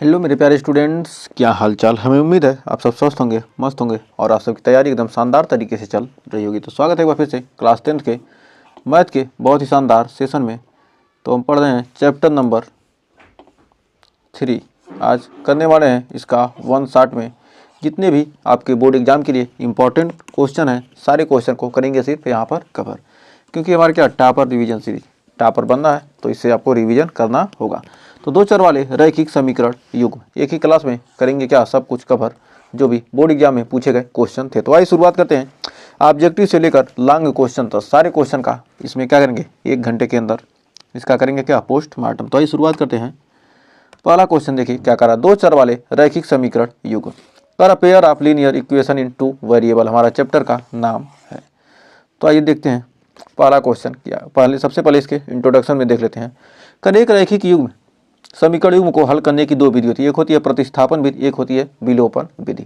Hello मेरे प्यारे students, क्या हाल चाल। हमें उम्मीद है आप सब स्वस्थ होंगे, मस्त होंगे और आप सबकी तैयारी एकदम शानदार तरीके से चल रही होगी। तो स्वागत है एक बार फिर से क्लास 10th के मैथ के बहुत ही शानदार सेशन में। तो हम पढ़ रहे हैं चैप्टर नंबर 3। आज करने वाले हैं इसका 1 शॉट में जितने भी आपके बोर्ड एग्जाम के लिए इम्पोर्टेंट क्वेश्चन हैं, सारे क्वेश्चन को करेंगे सिर्फ यहाँ पर कवर, क्योंकि हमारे क्या टॉपर रिवीजन सीरीज टॉपर बनना है, तो इससे आपको रिवीजन करना होगा। तो दो चर वाले रैखिक समीकरण युग्म एक ही क्लास में करेंगे क्या सब कुछ कवर, जो भी बोर्ड एग्जाम में पूछे गए क्वेश्चन थे। तो आइए शुरुआत करते हैं। ऑब्जेक्टिव से लेकर लॉन्ग क्वेश्चन तक सारे क्वेश्चन का इसमें क्या करेंगे, 1 घंटे के अंदर इसका करेंगे क्या, पोस्टमार्टम। तो आइए शुरुआत करते हैं। पहला क्वेश्चन देखिए क्या करा, दो चर वाले रैखिक समीकरण युग्म पर a pair of linear equation in 2 variable हमारा चैप्टर का नाम है। तो आइए देखते हैं पहला क्वेश्चन क्या। सबसे पहले इसके इंट्रोडक्शन में देख लेते हैं। कर एक रैखिक युग्म समीकरण युग्म को हल करने की 2 विधि होती है, एक होती है प्रतिस्थापन विधि, एक होती है विलोपन विधि।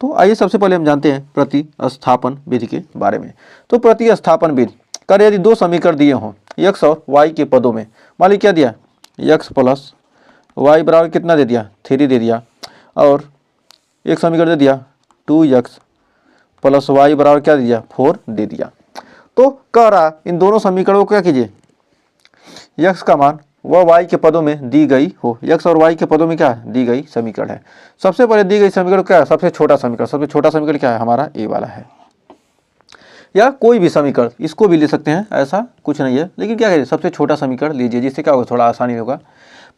तो आइए सबसे पहले हम जानते हैं प्रतिस्थापन विधि के बारे में। तो प्रतिस्थापन विधि कर यदि 2 समीकरण दिए हों x और y के पदों में, मान ली क्या दिया, x प्लस वाई बराबर कितना दे दिया, 3 दे दिया, और एक समीकरण दे दिया 2x प्लस वाई बराबर क्या दे दिया, 4 दे दिया। तो कह रहा इन दोनों समीकरणों को क्या कीजिए, x का मान वह y के पदों में दी गई हो, x और y के पदों में क्या दी गई समीकरण है। सबसे पहले दी गई समीकरण क्या है, सबसे छोटा समीकरण क्या है, हमारा a वाला है, या कोई भी समीकरण इसको भी ले सकते हैं, ऐसा कुछ नहीं है, लेकिन क्या करिए सबसे छोटा समीकरण लीजिए, जिससे क्या होगा थोड़ा आसानी होगा।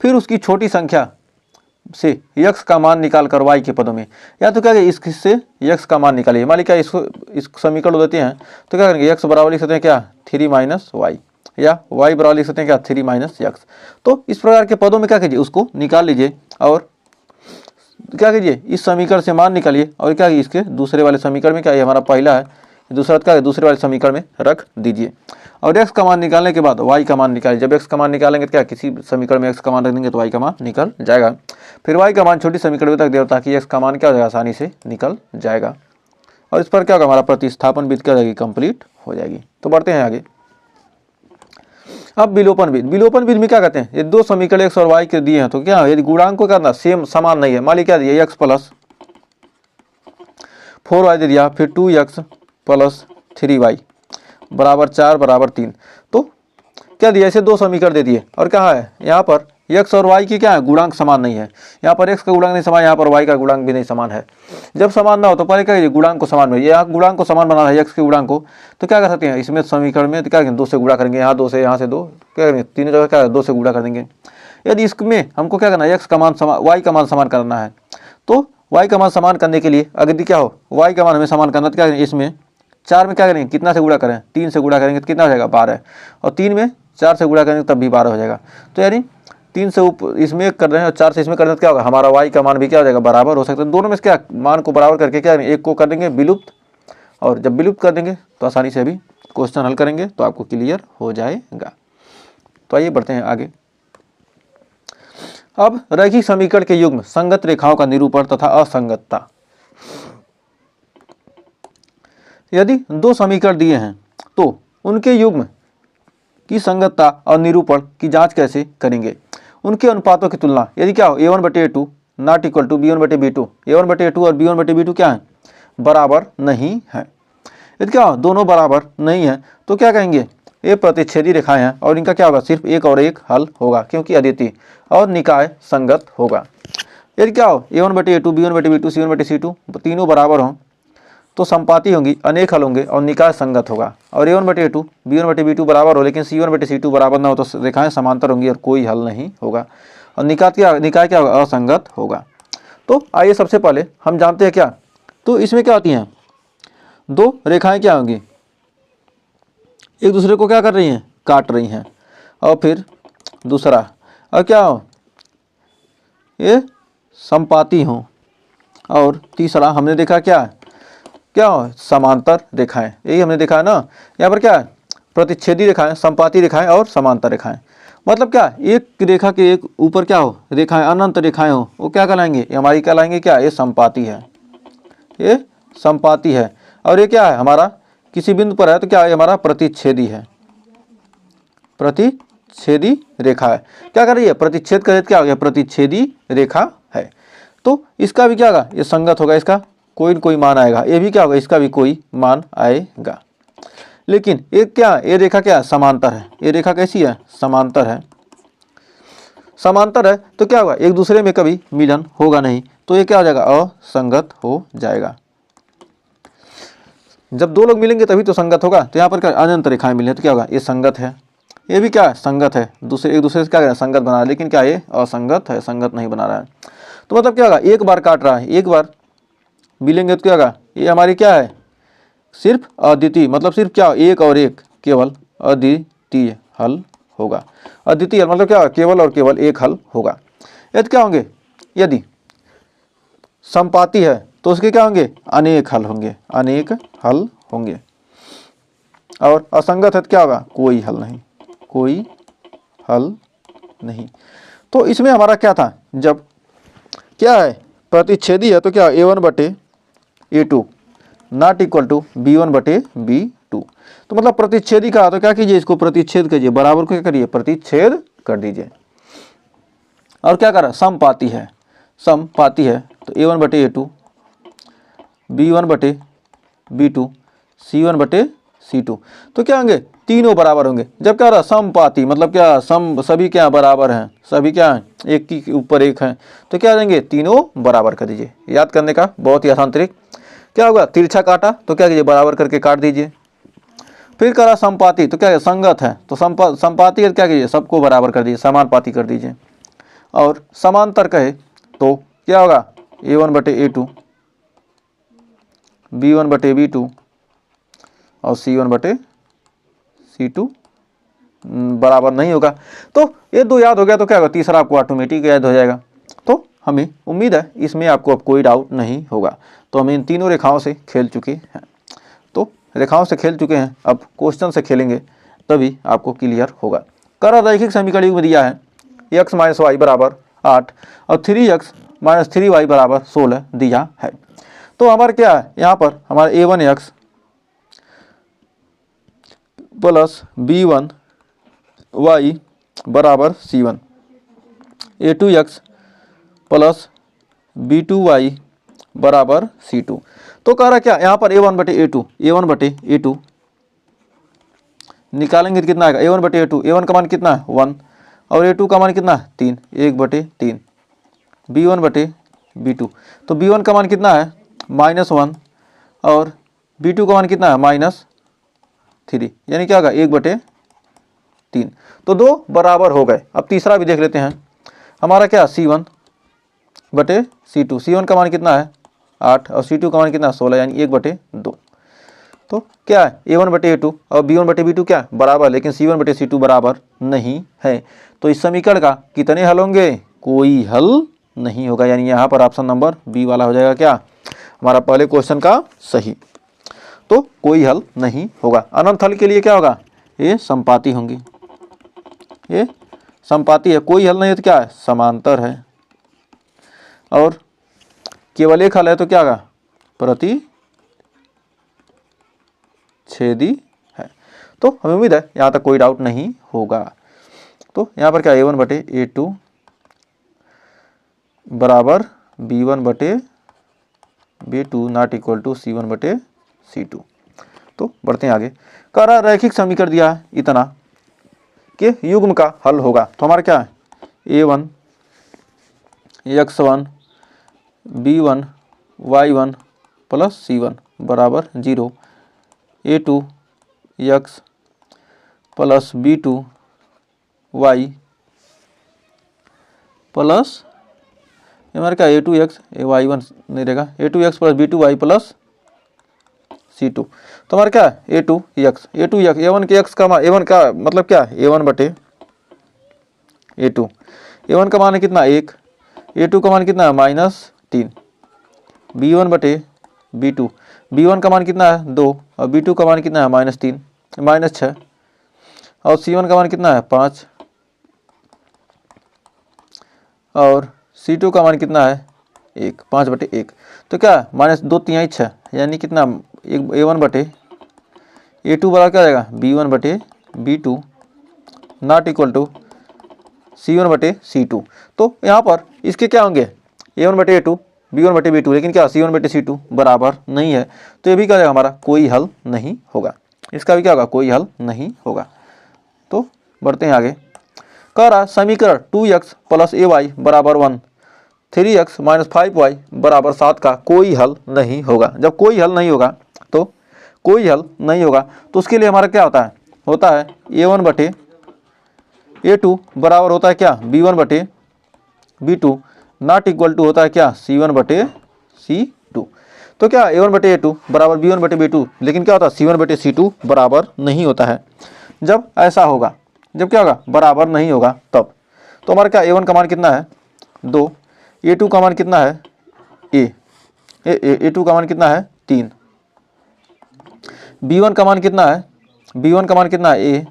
फिर उसकी छोटी संख्या से x का मान निकाल कर y के पदों में, या तो क्या करिए इससे x का मान निकालिए। मान लीजिए क्या इसको इस समीकरण देते हैं तो क्या करेंगे, x बराबर लिख सकते हैं क्या 3 माइनस वाई, या y बराबर लिख सकते हैं क्या 3 माइनस एक्स। तो इस प्रकार के पदों में क्या कीजिए उसको निकाल लीजिए, और क्या कीजिए इस समीकरण से मान निकालिए, और क्या इसके दूसरे वाले समीकरण में क्या, ये हमारा पहला है, दूसरा क्या है दूसरे वाले समीकरण में रख दीजिए। और x का मान निकालने के बाद y का मान निकालिए। जब x का मान निकालेंगे तो क्या किसी समीकरण में x का मान रख देंगे तो y का मान निकल जाएगा। फिर y का मान छोटी समीकरण में तक दे, ताकि x का मान क्या हो जाएगा, आसानी से निकल जाएगा। और इस पर क्या होगा, हमारा प्रतिस्थापन विधि क्या हो जाएगी, कंप्लीट हो जाएगी। तो बढ़ते हैं आगे। अब विलोपन विधि में क्या कहते हैं, ये 2 समीकरण x और y के दिए हैं, तो क्या यदि गुणांक को करना सेम समान नहीं है, मान लीजिए क्या दिया x प्लस 4y दे दिया, फिर 2x प्लस 3y बराबर 4 बराबर 3, तो क्या दिया, ऐसे 2 समीकरण दे दिए, और क्या है यहाँ पर x और y की क्या है गुणांक समान नहीं है, यहाँ पर x का गुणांक नहीं समान, यहाँ पर y का गुणांक भी नहीं समान है। जब समान ना हो तो पहले क्या कीजिए गुणांक को समान बनाइए, यहाँ गुणांक को समान बनाना है x के गुणांक को, तो क्या कर सकते हैं इसमें समीकरण में, तो क्या करेंगे 2 से गुणा करेंगे, यहाँ 2 से, यहाँ से 2, क्या करेंगे तीनों जगह क्या 2 से गुणा कर देंगे। यदि इसमें हमको क्या करना है, x का मान y का मान समान करना है, तो y का मान समान करने के लिए अगर क्या हो y का मान हमें समान करना, तो क्या करेंगे इसमें 4 में क्या करेंगे कितना से गुणा करें, 3 से गुणा करेंगे तो कितना हो जाएगा 12, और 3 में 4 से गुणा करेंगे तब भी 12 हो जाएगा। तो यानी 3 से इसमें कर रहे हैं और 4 से इसमें कर रहे हैं, तो क्या होगा हमारा y का मान भी क्या हो जाएगा बराबर हो सकता है। दोनों में क्या मान को बराबर करके क्या एक को कर देंगे विलुप्त, और जब विलुप्त कर देंगे तो आसानी से अभी क्वेश्चन हल करेंगे तो आपको क्लियर हो जाएगा। तो आइए बढ़ते हैं आगे। अब रैखिक समीकरण के युग्म संगत रेखाओं का निरूपण तथा असंगतता। यदि 2 समीकरण दिए हैं तो उनके युग्म की संगतता और निरूपण की जांच कैसे करेंगे। उनके अनुपातों की तुलना, यदि क्या हो a1/a2 not equal to b1/b2, a1/a2 और b1/b2 क्या है बराबर नहीं है। यदि क्या हो दोनों बराबर नहीं है तो क्या कहेंगे ये प्रतिच्छेदी रेखाएं हैं, और इनका क्या होगा सिर्फ एक और एक हल होगा, क्योंकि अद्वितीय और निकाय संगत होगा। यदि क्या हो a1/a2 b1/b2 c1/c2 तीनों बराबर हों तो संपाती होंगी, अनेक हल होंगे और निकाय संगत होगा। और a1/a2 b1/b2 बराबर हो लेकिन c1/c2 बराबर ना हो तो रेखाएं समांतर होंगी और कोई हल नहीं होगा, और निकाय क्या होगा असंगत होगा। तो आइए सबसे पहले हम जानते हैं क्या, तो इसमें क्या होती हैं 2 रेखाएं क्या होंगी एक दूसरे को क्या कर रही हैं काट रही हैं, और फिर दूसरा और क्या हो ये संपाती हों, और तीसरा हमने देखा क्या हो समांतर रेखाएं, यही हमने देखा है ना। यहाँ पर क्या है प्रतिच्छेदी रेखाएं, संपाती रेखाएं और समांतर रेखाएं। मतलब क्या एक रेखा के एक ऊपर क्या हो रेखाएं अनंत रेखाएं हो, वो क्या कहलाएंगे, ये हमारी कहलाएंगे क्या, ये संपाती है, ये संपाती है। और ये क्या है हमारा किसी बिंदु पर है तो क्या है हमारा प्रतिच्छेदी है, प्रतिच्छेदी प्रतिच्छेदी रेखा है। क्या कर रही है? प्रतिच्छेद कर रही है। क्या हो गया? प्रतिच्छेदी रेखा है। तो इसका भी क्या होगा? ये संगत होगा, इसका कोई न कोई मान आएगा। ये भी क्या होगा? इसका भी कोई मान आएगा। लेकिन एक क्या, ये रेखा क्या है? समांतर है। ये रेखा कैसी है? समांतर है। समांतर है तो क्या होगा? एक दूसरे में कभी मिलन होगा नहीं, तो ये क्या हो जाएगा? असंगत हो जाएगा। जब दो लोग मिलेंगे तभी तो संगत होगा। तो यहाँ पर क्या अनंत रेखाएं मिली हैं, तो क्या होगा? ये संगत है। ये भी क्या है? संगत है। एक दूसरे से क्या करें? संगत बना रहा है। लेकिन क्या ये असंगत है, संगत नहीं बना रहा है। तो मतलब क्या होगा? एक बार काट रहा है, एक बार मिलेंगे तो क्या होगा? ये हमारी क्या है? सिर्फ अद्वितीय, मतलब सिर्फ क्या? एक और एक, केवल अद्वितीय हल होगा। अद्वितीय हल मतलब क्या होगा? केवल और केवल एक हल होगा। यदि क्या होंगे? यदि समपाती है तो उसके क्या होंगे? अनेक हल होंगे, अनेक हल होंगे। और असंगत है तो क्या होगा? कोई हल नहीं, कोई हल नहीं। तो इसमें हमारा क्या था? जब क्या है? प्रतिच्छेदी है तो क्या? a1/a2 not equal to b1/b2। तो मतलब प्रतिच्छेदी का, तो क्या कीजिए? इसको प्रतिच्छेद कीजिए, बराबर को क्या करिए? प्रतिच्छेद कर दीजिए। और क्या करा? समपाती है, समपाती है तो a1/a2 b1/b2 c1/c2। तो क्या होंगे? तीनों बराबर होंगे। जब क्या रहा? समपाती मतलब क्या? सभी क्या बराबर हैं, सभी क्या हैं? एक के ऊपर एक हैं, तो क्या देंगे? तीनों बराबर कर दीजिए। याद करने का बहुत ही आसान तरीका क्या होगा? तिरछा काटा तो क्या कीजिए? बराबर करके काट दीजिए। फिर करा समपाती तो क्या है? संगत है तो समपाती है क्या कीजिए? सबको बराबर कर दीजिए, समानुपाती कर दीजिए। और समांतर कहे तो क्या होगा? a1/a2 b1/b2 और c1/c2 बराबर नहीं होगा। तो ये दो याद हो गया तो क्या होगा? तीसरा आपको ऑटोमेटिक याद हो जाएगा। तो हमें उम्मीद है इसमें आपको अब कोई डाउट नहीं होगा। तो हम इन तीनों रेखाओं से खेल चुके हैं। तो रेखाओं से खेल चुके हैं, अब क्वेश्चन से खेलेंगे तभी आपको क्लियर होगा। कर रैखिक समीकरण युग्म दिया है x - y = 8 और 3x - 3y = 16 दिया है। तो हमारा क्या है? यहाँ पर हमारा a1x प्लस b1y बराबर c1, a2x प्लस b2y बराबर c2। तो कह रहा क्या? यहाँ पर a1/a2 निकालेंगे तो कितना आएगा? a1/a2, a1 का मान कितना है? 1 और a2 का मान कितना है? 3, 1/3 b1/b2। तो b1 का मान कितना है? -1 और b2 का मान कितना है? -3, यानी क्या होगा? 1/3। तो दो बराबर हो गए। अब तीसरा भी देख लेते हैं। हमारा क्या? c1/c2, c1 का मान कितना है? 8 और c2 का मान कितना है? 16, यानी 1/2। तो क्या है? a1/a2 और b1/b2 क्या बराबर, लेकिन c1/c2 बराबर नहीं है। तो इस समीकरण का कितने हल होंगे? कोई हल नहीं होगा। यानी यहाँ पर ऑप्शन नंबर बी वाला हो जाएगा क्या? हमारा पहले क्वेश्चन का सही। तो कोई हल नहीं होगा। अनंत हल के लिए क्या होगा? ये समपाती होंगी, ये समपाती है। कोई हल नहीं है तो क्या है? समांतर है। और केवल एक हल है तो क्या होगा? प्रतिच्छेदी है। तो हमें उम्मीद है यहाँ तक कोई डाउट नहीं होगा। तो यहाँ पर क्या? a1/a2 बराबर b1/b2 not equal to c1/c2। तो बढ़ते हैं आगे। कह रहा रैखिक समीकरण दिया है इतना कि युग्म का हल होगा। तो हमारा क्या है? a1 x1 b1 y1 plus c1 बराबर 0, a2 x plus b2 y plus हमारे क्या? a2x y1 नहीं रहेगा, a2x plus b2y plus c2। तो हमारा क्या है? a2x a1 के x का मान, a1 का मतलब क्या है? a1/a2, a1 का मान है कितना? 1, a2 का मान कितना है? -3, b1/b2, b1 का मान कितना है? 2 और b2 का मान कितना है? -3, -6 और c1 का मान कितना है? 5 और c2 का मान कितना है? 1, 5/1। तो क्या? -2 3 6, यानी कितना? a1/a2 बराबर क्या रहेगा? b1/b2 not equal to C1/C2। तो यहाँ पर इसके क्या होंगे A1/A2 B1/B2, लेकिन क्या C1/C2 बराबर नहीं है, तो ये भी क्या हो जाएगा हमारा कोई हल नहीं होगा, इसका भी क्या होगा कोई हल नहीं होगा। तो बढ़ते हैं आगे। कह रहा समीकरण 2x + ay = 1 3x - 5y = 7 का कोई हल नहीं होगा। जब कोई हल नहीं होगा तो कोई हल नहीं होगा तो उसके लिए हमारा क्या होता है A1/A2 बराबर होता है क्या B1/B2 नॉट इक्वल टू होता है क्या C1/C2। तो क्या A1/A2 बराबर B1/B2, लेकिन क्या होता है C1/C2 बराबर नहीं होता है। जब ऐसा होगा, जब क्या होगा बराबर नहीं होगा तब, तो हमारा क्या A1 का मान कितना है 2, A2 का मान कितना है A2 का मान कितना है 3, B1 का मान कितना है A,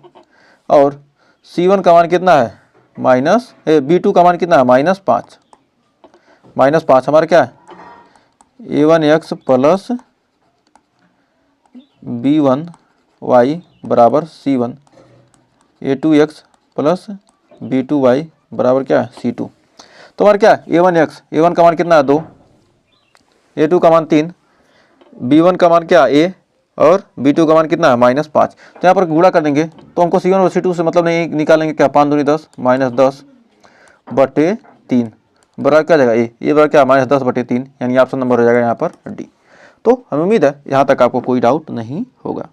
और C1 का मान कितना है B2 का मान कितना है -5 हमारा क्या है A1x + B1y = C1, A2x + B2y बराबर क्या है C2। तो हमारा क्या है A1 का मान कितना है 2, A2 का मान 3, B1 का मान क्या A और B2 का मान कितना है -5। तो यहाँ पर गुणा कर देंगे तो हमको C1 और C2 से मतलब नहीं निकालेंगे, क्या 5 दूनी 10 -10/3 बराबर क्या जाएगा ये बराबर क्या -10/3, यानी ऑप्शन नंबर हो जाएगा यहाँ पर डी। तो हमें उम्मीद है यहाँ तक आपको कोई डाउट नहीं होगा।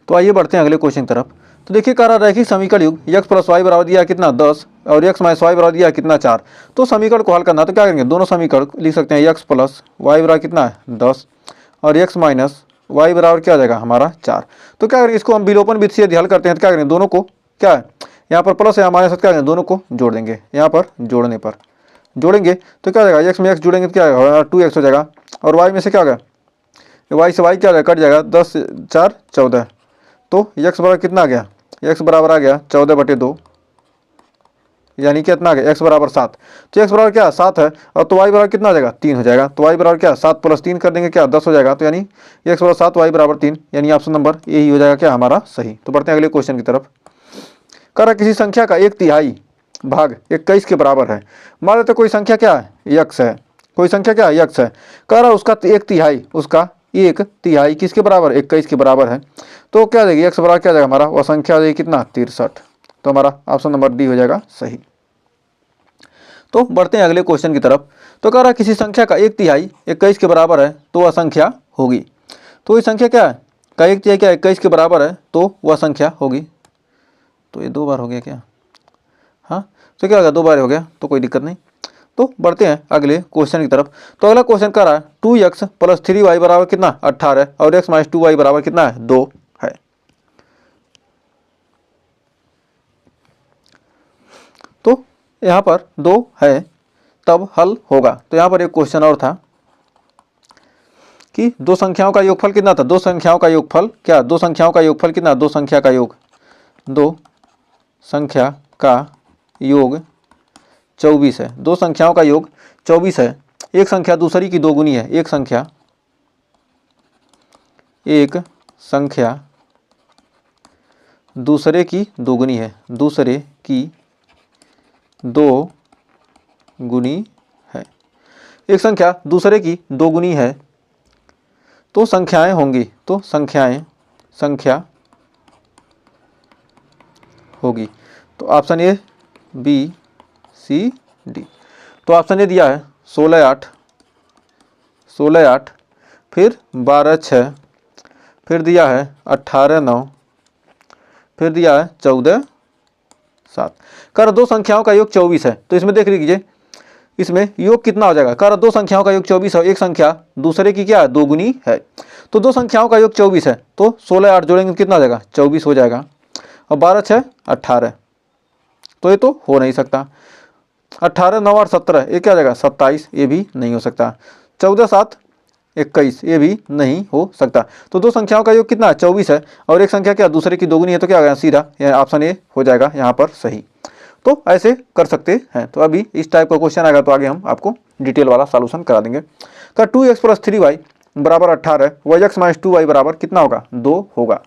तो आइए बढ़ते हैं अगले क्वेश्चन की तरफ। तो देखिए कह रहा रैखिक समीकरण युग x + y बराबर दिया कितना 10 और x - y बराबर दिया कितना 4। तो समीकरण को हल करना तो क्या करेंगे, दोनों समीकरण लिख सकते हैं x + y बराबर कितना है 10 और x - y बराबर क्या आ जाएगा हमारा 4। तो क्या करेंगे, इसको हम विलोपन विधि से हल करते हैं तो क्या करेंगे, दोनों को क्या है यहाँ पर प्लस या माइनस क्या करेंगे, दोनों को जोड़ देंगे। यहाँ पर जोड़ने पर जोड़ेंगे तो क्या हो जाएगा x में x जोड़ेंगे तो क्या होगा 2x हो जाएगा, और y में से क्या होगा y से y क्या हो जाएगा कट जाएगा 10 4 14। तो x बराबर कितना आ गया, x बराबर आ गया 14/2, यानी कितना आ गया x बराबर 7। तो x बराबर क्या 7 है, और तो y बराबर कितना आ जाएगा 3 हो जाएगा। तो y बराबर क्या 7 + 3 कर देंगे क्या 10 हो जाएगा। तो यानी x बराबर 7 y बराबर 3, यानी ऑप्शन नंबर ए ही हो जाएगा क्या हमारा सही। तो बढ़ते हैं अगले क्वेश्चन की तरफ। कह रहा किसी संख्या का 1/3 भाग 21 के बराबर है। मान लेते कोई संख्या क्या है x है, कोई संख्या क्या है x है। कह रहा उसका 1/3 उसका 1/3 किसके बराबर 21 के बराबर है। तो क्या देगी x बराबर क्या जाएगा हमारा, वह संख्या देगी कितना 63। तो हमारा ऑप्शन नंबर डी हो जाएगा सही। तो बढ़ते हैं अगले क्वेश्चन की तरफ। तो कह रहा किसी संख्या का 1/3 21 के बराबर है तो वह संख्या होगी। तो ये संख्या क्या है का 1/3 क्या 21 के बराबर है तो वह संख्या होगी। तो ये 2 बार हो गया क्या, हाँ तो क्या होगा 2 बार हो गया तो कोई दिक्कत नहीं। तो बढ़ते हैं अगले क्वेश्चन की तरफ। तो अगला क्वेश्चन कह रहा है 2x + 3y बराबर कितना 18 और x - 2y बराबर कितना है 2 है। तो यहाँ पर 2 है तब हल होगा। तो यहाँ पर एक क्वेश्चन और था कि दो संख्याओं का योगफल कितना था, दो संख्याओं का योगफल क्या, दो संख्याओं का योगफल कितना, दो संख्या का योग, दो संख्या का योग 24 है। दो संख्याओं का योग 24 है। एक संख्या दूसरी की दोगुनी है, एक संख्या दूसरे की दोगुनी है, दूसरे की दो गुनी है। एक संख्या दूसरे की दोगुनी है तो संख्याएं होंगी, तो संख्या होगी। तो option A B C D. तो ऑप्शन ए दिया है 16 8 फिर 12 6 फिर दिया है 18 9 फिर दिया है 14 7। कर दो संख्याओं का योग 24 है। तो इसमें देख लीजिए इसमें योग कितना हो जाएगा, कर दो संख्याओं का योग 24 है, एक संख्या दूसरे की क्या है दोगुनी है। तो दो संख्याओं का योग 24 है तो 16 8 जोड़ेंगे कितना हो जाएगा 24 हो जाएगा, और 12 6 18। तो ये तो हो नहीं सकता। 18 9 और 17 ये क्या हो जाएगा 27, ये भी नहीं हो सकता। 14 7 21 ये भी नहीं हो सकता। तो दो संख्याओं का योग कितना है 24 है, और एक संख्या क्या दूसरे की दोगुनी है, तो क्या हो गया सीधा ऑप्शन ए हो जाएगा यहाँ पर सही। तो ऐसे कर सकते हैं। तो अभी इस टाइप का क्वेश्चन आएगा तो आगे हम आपको डिटेल वाला सॉल्यूशन करा देंगे। का 2x + 3y बराबर 18 व x - 2y बराबर कितना होगा 2 होगा।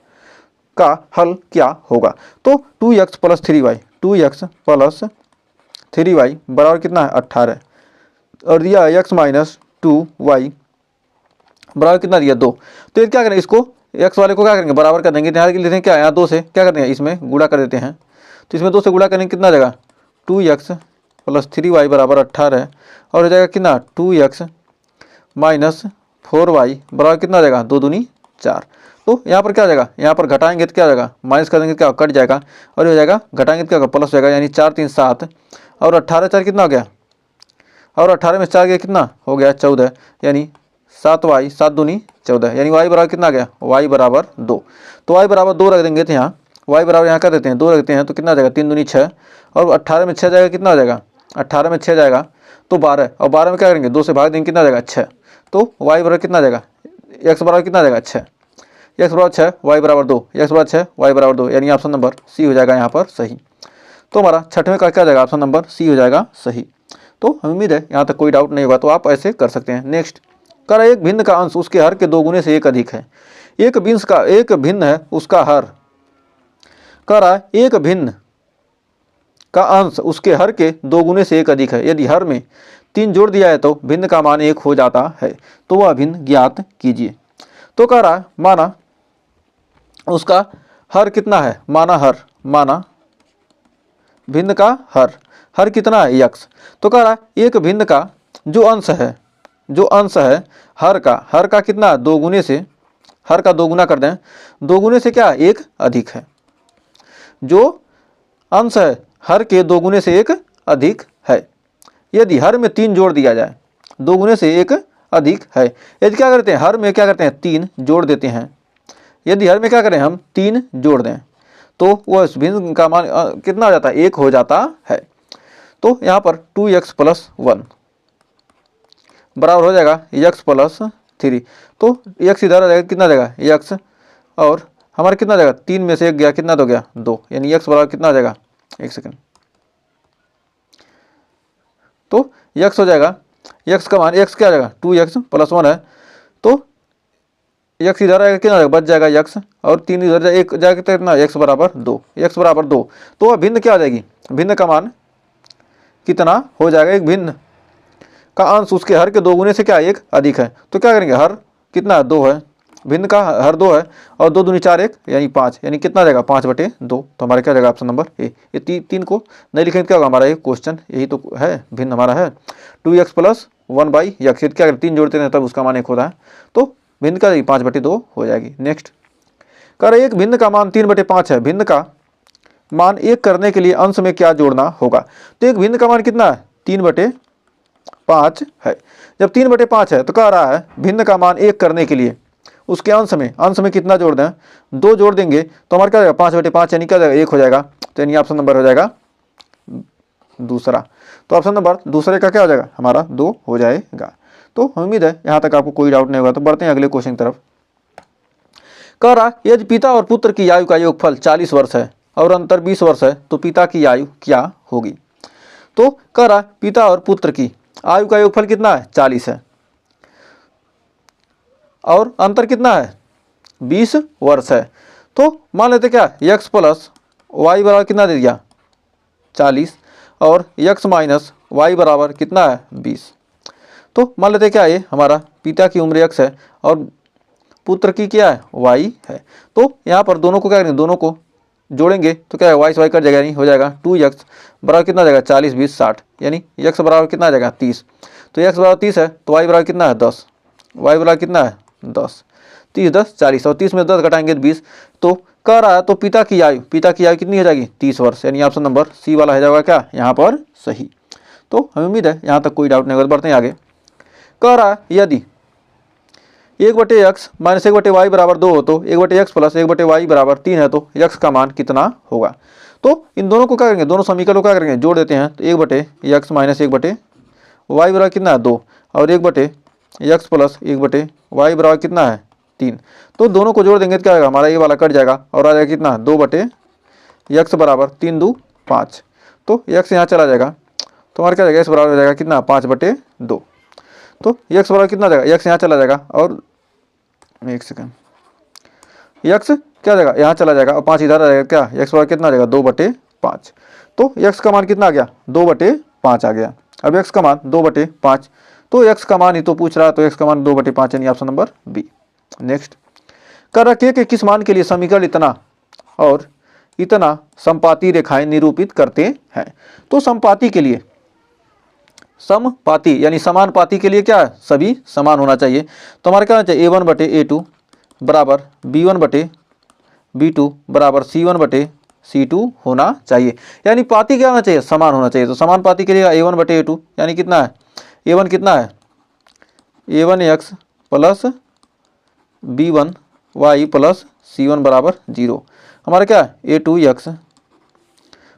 का हल क्या होगा। तो 2x plus 3y, 2x plus 3y बराबर कितना है 18, और दिया x माइनस 2y बराबर कितना दिया 2। तो ये क्या करेंगे, इसको x वाले को क्या करेंगे बराबर कर देंगे, यहाँ लेते हैं क्या, यहाँ 2 से क्या करते हैं, इसमें गुणा कर देते हैं। तो इसमें 2 से गुणा करेंगे कितना आ जाएगा 2x प्लस 3y बराबर 18, और हो जाएगा कितना 2x माइनस 4y बराबर कितना आ जाएगा 2 दूनी 4। तो यहाँ पर क्या आ जाएगा, यहाँ पर घटाएंगे तो क्या आ जाएगा, माइनस कर देंगे तो क्या कट जाएगा, और ये हो जाएगा घटाएंगे तो क्या होगा प्लस हो जाएगा, यानी 4 3 7, और 18 4 कितना हो गया, और 18 में 4 गया कितना हो गया 14, यानी 7y 7 दूनी 14, यानी y बराबर कितना आ गया, y बराबर 2। तो y बराबर 2 रख देंगे, तो यहाँ y बराबर यहाँ कर देते हैं 2 रखते हैं, तो कितना आ जाएगा 3 दूनी 6, और 18 में 6 जाएगा कितना हो जाएगा, 18 में 6 जाएगा तो 12, और 12 में क्या करेंगे 2 से भाग देंगे कितना आ जाएगा 6। तो y बराबर कितना आ जाएगा, x बराबर कितना आ जाएगा 6, x बराबर 6 y बराबर 2, x बराबर 6 y बराबर 2, यानी ऑप्शन नंबर सी हो जाएगा यहाँ पर सही। तो हमारा छठवें का क्या जाएगा, ऑप्शन नंबर सी हो जाएगा सही। तो हमें उम्मीद है यहाँ तक कोई डाउट नहीं होगा, तो आप ऐसे कर सकते हैं। नेक्स्ट कह रहा है एक भिन्न का अंश उसके हर के 2 गुने से 1 अधिक है। एक भिन्न है उसका हर, कह रहा है एक भिन्न का अंश उसके हर के 2 गुने से 1 अधिक है। यदि हर में 3 जोड़ दिया है तो भिन्न का मान 1 हो जाता है, तो वह भिन्न ज्ञात कीजिए। तो कह रहा है माना उसका हर कितना है, माना भिन्न का हर कितना है x। तो कह रहा है एक भिन्न का जो अंश है हर का कितना 2 गुने से, हर का 2 गुना कर दें, 2 गुने से क्या 1 अधिक है। जो अंश है हर के 2 गुने से 1 अधिक है। यदि हर में 3 जोड़ दिया जाए, 2 गुने से 1 अधिक है। यदि क्या करते हैं हर में क्या करते हैं 3 जोड़ देते हैं, यदि हर में क्या करें हम 3 जोड़ दें तो वह भिन्न का मान कितना हो जाता है 1 हो जाता है। तो यहाँ पर 2x प्लस 1 बराबर हो जाएगा x प्लस 3। तो x इधर आ जाएगा कितना जाएगा x, और हमारा कितना जाएगा 3 में से 1 गया कितना तो गया 2, यानी x बराबर कितना आ जाएगा, एक सेकंड, तो x हो जाएगा, x का मान x क्या आ जाएगा 2x प्लस 1 है, तो x इधर आएगा कितना बच जाएगा x, और 3 इधर जाएगा 1 जाएगा कितना x बराबर 2, x बराबर 2। तो वह भिन्न क्या आ जाएगी, भिन्न का मान कितना हो जाएगा, एक भिन्न का अंश उसके हर के 2 गुने से क्या 1 अधिक है। तो क्या करेंगे हर कितना 2 है, भिन्न का हर 2 है, और 2 दूनी 4 1 यानी 5, यानी कितना जाएगा 5/2। तो हमारा क्या जाएगा ऑप्शन नंबर ए। ये 3 को नहीं लिखेंगे क्या होगा हमारा ये क्वेश्चन, यही तो है भिन्न हमारा है 2x प्लस 1/x। क्या करें 3 जोड़ते हैं तब उसका मान 1 होता है, तो भिन्न का 5/2 हो जाएगी। नेक्स्ट कर एक भिन्न का मान 3/5 है। भिन्न का मान 1 करने के लिए अंश में क्या जोड़ना होगा। तो एक भिन्न का मान कितना है 3/5 है। जब 3/5 है तो कह रहा है भिन्न का मान 1 करने के लिए उसके अंश में कितना जोड़ दें, 2 जोड़ देंगे तो हमारा क्या जाएगा 5/5, यानी क्या जाएगा 1 हो जाएगा। तो यानी ऑप्शन नंबर हो जाएगा दूसरा। तो ऑप्शन नंबर दूसरे का क्या हो जाएगा हमारा 2 हो जाएगा। तो उम्मीद है यहाँ तक आपको कोई डाउट नहीं होगा। तो बढ़ते हैं अगले क्वेश्चन की तरफ। कह रहा यदि पिता और पुत्र की आयु का योगफल 40 वर्ष है और अंतर 20 वर्ष है तो पिता की आयु क्या होगी। तो कह रहा पिता और पुत्र की आयु का योगफल कितना है 40 है, और अंतर कितना है 20 वर्ष है। तो मान लेते क्या x प्लस वाई बराबर कितना दे दिया 40, और x माइनस वाई बराबर कितना है 20। तो मान लेते क्या ये हमारा पिता की उम्र x है और पुत्र की क्या है y है। तो यहाँ पर दोनों को क्या करेंगे, दोनों को जोड़ेंगे तो क्या है y से y कट जाएगा, यानी हो जाएगा 2x बराबर कितना जाएगा 40 20 60, यानी x बराबर कितना आ जाएगा 30। तो x बराबर 30 है तो y बराबर कितना है 10, y बराबर कितना है 10, 30 10 40, और 30 में 10 घटाएंगे तो 20। तो कह रहा है तो पिता की आयु कितनी हो जाएगी 30 वर्ष, यानी ऑप्शन नंबर सी वाला हो जाएगा क्या यहाँ पर सही। तो हमें उम्मीद है यहाँ तक कोई डाउट नहीं होगा। बढ़ते हैं आगे। कह रहा है यदि 1/x माइनस 1/y बराबर 2 हो तो 1/x प्लस 1/y बराबर 3 है तो x का मान कितना होगा। तो इन दोनों को क्या करेंगे, दोनों समीकरण को क्या करेंगे जोड़ देते हैं। तो 1/x माइनस 1/y बराबर कितना है 2, और 1/x प्लस 1/y बराबर कितना है 3। तो दोनों को जोड़ देंगे तो क्या आएगा हमारा ये वाला कट जाएगा, और आ जाएगा कितना 2/x बराबर 3 2 5। तो x यहाँ चला जाएगा तो हमारा क्या जाएगा x बराबर हो जाएगा कितना 5/2। तो x बराबर कितना जाएगा, x यहाँ चला जाएगा, और एक सेकंड x क्या आ जाएगा, यहाँ चला जाएगा और 5 इधर आ जाएगा, क्या x बराबर कितना आ जाएगा 2/5। तो x का मान कितना आ गया 2/5 आ गया। अब x का मान 2/5, तो x का मान ही तो पूछ रहा है, तो x का मान 2/5 यानी ऑप्शन नंबर बी। नेक्स्ट, कर रखे के किस मान के लिए समीकरण इतना और इतना समपाती रेखाएं निरूपित करते हैं। तो समपाती के लिए, समपाती यानी समानुपाती के लिए क्या है, सभी समान होना चाहिए। तो हमारा क्या होना चाहिए, a1/a2 बराबर b1/b2 बराबर c1/c2 होना चाहिए। यानी पाती क्या होना चाहिए, समान होना चाहिए। तो समान पाती के लिए a1/a2 यानी कितना है, a1 कितना है a1x plus b1y plus c1 बराबर 0। हमारा क्या है a2x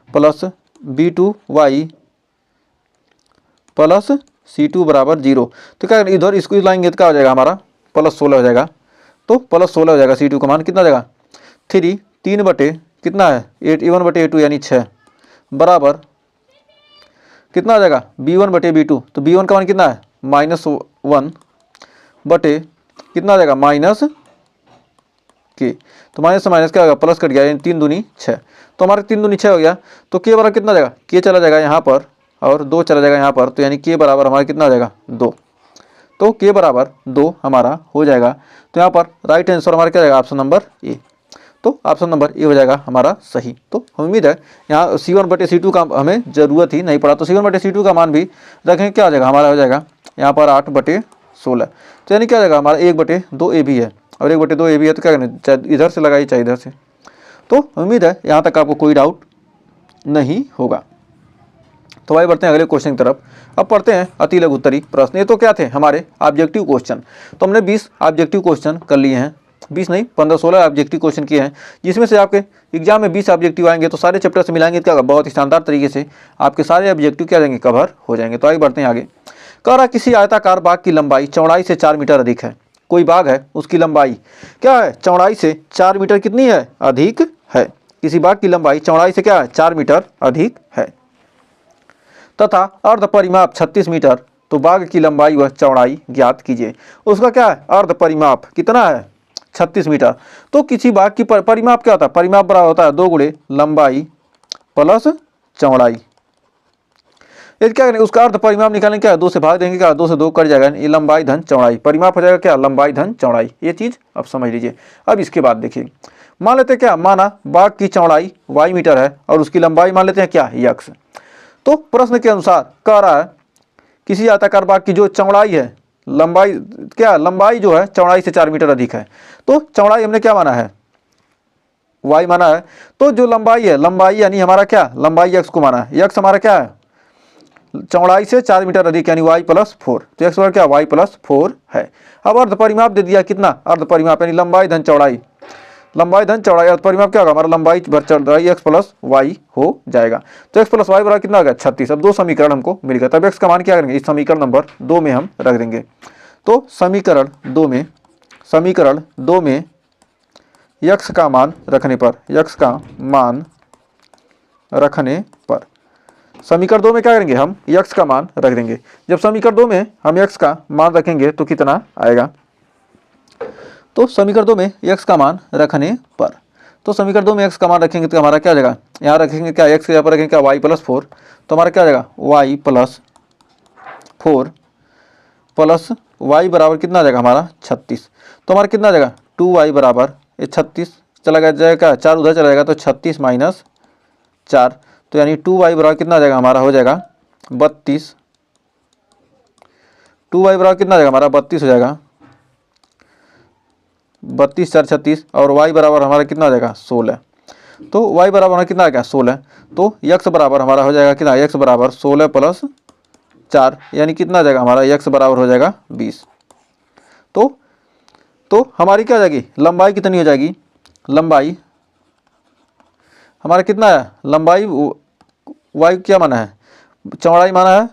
plus b2y plus c2 बराबर 0। तो क्या इधर इसको लाएंगे तो क्या हो जाएगा हमारा +16 हो जाएगा। तो +16 हो जाएगा, c2 का मान कितना हो जाएगा 3 बटे कितना है a1/a2 यानी 6 बराबर कितना हो जाएगा b1/b2। तो b1 का मान कितना है -1 बटे कितना आ जाएगा माइनस के। तो माइनस से माइनस क्या होगा, प्लस कट गया यानी 3 दूनी 6। तो हमारे 3 दूनी 6 हो गया। तो के बराबर कितना आ जाएगा, के चला जाएगा यहाँ पर और 2 चला जाएगा यहाँ पर। तो यानी के बराबर हमारा कितना आ जाएगा 2। तो के बराबर 2 हमारा हो जाएगा। तो यहाँ पर राइट आंसर हमारा क्या जाएगा, ऑप्शन नंबर ए। तो ऑप्शन नंबर ए हो जाएगा हमारा सही। तो उम्मीद है यहाँ c1/c2 का हमें ज़रूरत ही नहीं पड़ा। तो c1/c2 का मान भी रखेंगे, क्या आ जाएगा हमारा हो जाएगा यहाँ पर 8/16। तो यानी क्या आ जाएगा हमारा 1/2 ए भी है और 1/2 ए भी है। तो क्या करना, चाहे इधर से लगाइए चाहे इधर से। तो उम्मीद है यहाँ तक आपको कोई डाउट नहीं होगा। तो भाई बढ़ते हैं अगले क्वेश्चन की तरफ। अब पढ़ते हैं अति लघु उत्तरी प्रश्न। ये तो क्या थे हमारे ऑब्जेक्टिव क्वेश्चन। तो हमने 20 ऑब्जेक्टिव क्वेश्चन कर लिए हैं, 20 नहीं 15-16 ऑब्जेक्टिव क्वेश्चन किए हैं, जिसमें से आपके एग्जाम में 20 ऑब्जेक्टिव आएंगे। तो सारे चैप्टर से मिलाएंगे तो क्या बहुत ही शानदार तरीके से आपके सारे ऑब्जेक्टिव क्या जाएंगे, कवर हो जाएंगे। तो आगे बढ़ते हैं आगे। कह रहा किसी आयताकार बाग की लंबाई चौड़ाई से 4 मीटर अधिक है। कोई बाग है उसकी लंबाई क्या है, चौड़ाई से 4 मीटर कितनी है, अधिक है। किसी बाग की लंबाई चौड़ाई से क्या है 4 मीटर अधिक है तथा अर्ध परिमाप 36 मीटर। तो बाग की लंबाई व चौड़ाई ज्ञात कीजिए। उसका क्या है अर्ध परिमाप कितना है 36 मीटर। तो किसी बाग की परिमाप क्या होता है, परिमाप बराबर होता है 2 गुणे लंबाई प्लस चौड़ाई। यदि क्या करेंगे उसका अर्ध परिमाप निकालेंगे, क्या 2 से भाग देंगे, क्या 2 से 2 कट जाएगा, ये लंबाई धन चौड़ाई। परिमाप हो जाएगा क्या लंबाई धन चौड़ाई। ये चीज अब समझ लीजिए। अब इसके बाद देखिए, मान लेते हैं क्या, माना बाग की चौड़ाई y मीटर है और उसकी लंबाई मान लेते हैं क्या x। तो प्रश्न के अनुसार कह रहा है किसी आयताकार बाग की जो चौड़ाई है, लंबाई क्या, लंबाई जो है चौड़ाई से 4 मीटर अधिक है। तो चौड़ाई हमने क्या माना है y माना है। तो जो लंबाई है, लंबाई यानी हमारा क्या लंबाई x को माना है। x हमारा क्या है चौड़ाई से 4 मीटर अधिक यानी y + 4। तो x बराबर क्या y + 4 है। अब अर्ध परिमाप दे दिया कितना, अर्ध परिमाप यानी लंबाई धन चौड़ाई, लंबाई धन चौड़ाई। अर्ध परिमाप क्या होगा हमारा लंबाई भर चौड़ाई x + y हो जाएगा। तो x + y बराबर कितना होगा 36। अब 2 समीकरण हमको मिल गया। तब x का मान क्या करेंगे, इस समीकरण नंबर 2 में हम रख देंगे। तो समीकरण 2 में x का मान रखने पर, x का मान रखने पर समीकरण 2 में क्या करेंगे हम x का मान रख देंगे। जब समीकरण 2 में हम x का मान रखेंगे तो कितना आएगा, तो समीकरण 2 में x का मान रखने पर, तो समीकरण 2 में x का मान रखेंगे तो हमारा क्या जाएगा, यहाँ रखेंगे क्या x के यहाँ पर रखेंगे क्या y + 4। तो हमारा क्या जाएगा y + 4 प्लस y बराबर कितना आ जाएगा हमारा 36। तो हमारा कितना आ जाएगा 2y बराबर 36 चला जाएगा क्या 4 उधर चला जाएगा तो 36 - 4। तो यानी 2y बराबर कितना आ जाएगा हमारा हो जाएगा 32। 2y बराबर कितना आ जाएगा हमारा 32 हो जाएगा, 32 × 4 = 36 और y बराबर हमारा कितना आ जाएगा 16। तो y बराबर हमारा कितना आ गया 16। तो x बराबर हमारा हो जाएगा कितना, x बराबर 16 + 4 यानी कितना आ जाएगा हमारा x बराबर हो जाएगा 20। तो हमारी क्या हो जाएगी लंबाई कितनी हो जाएगी, लंबाई हमारा कितना है, लंबाई y क्या माना है, चौड़ाई माना है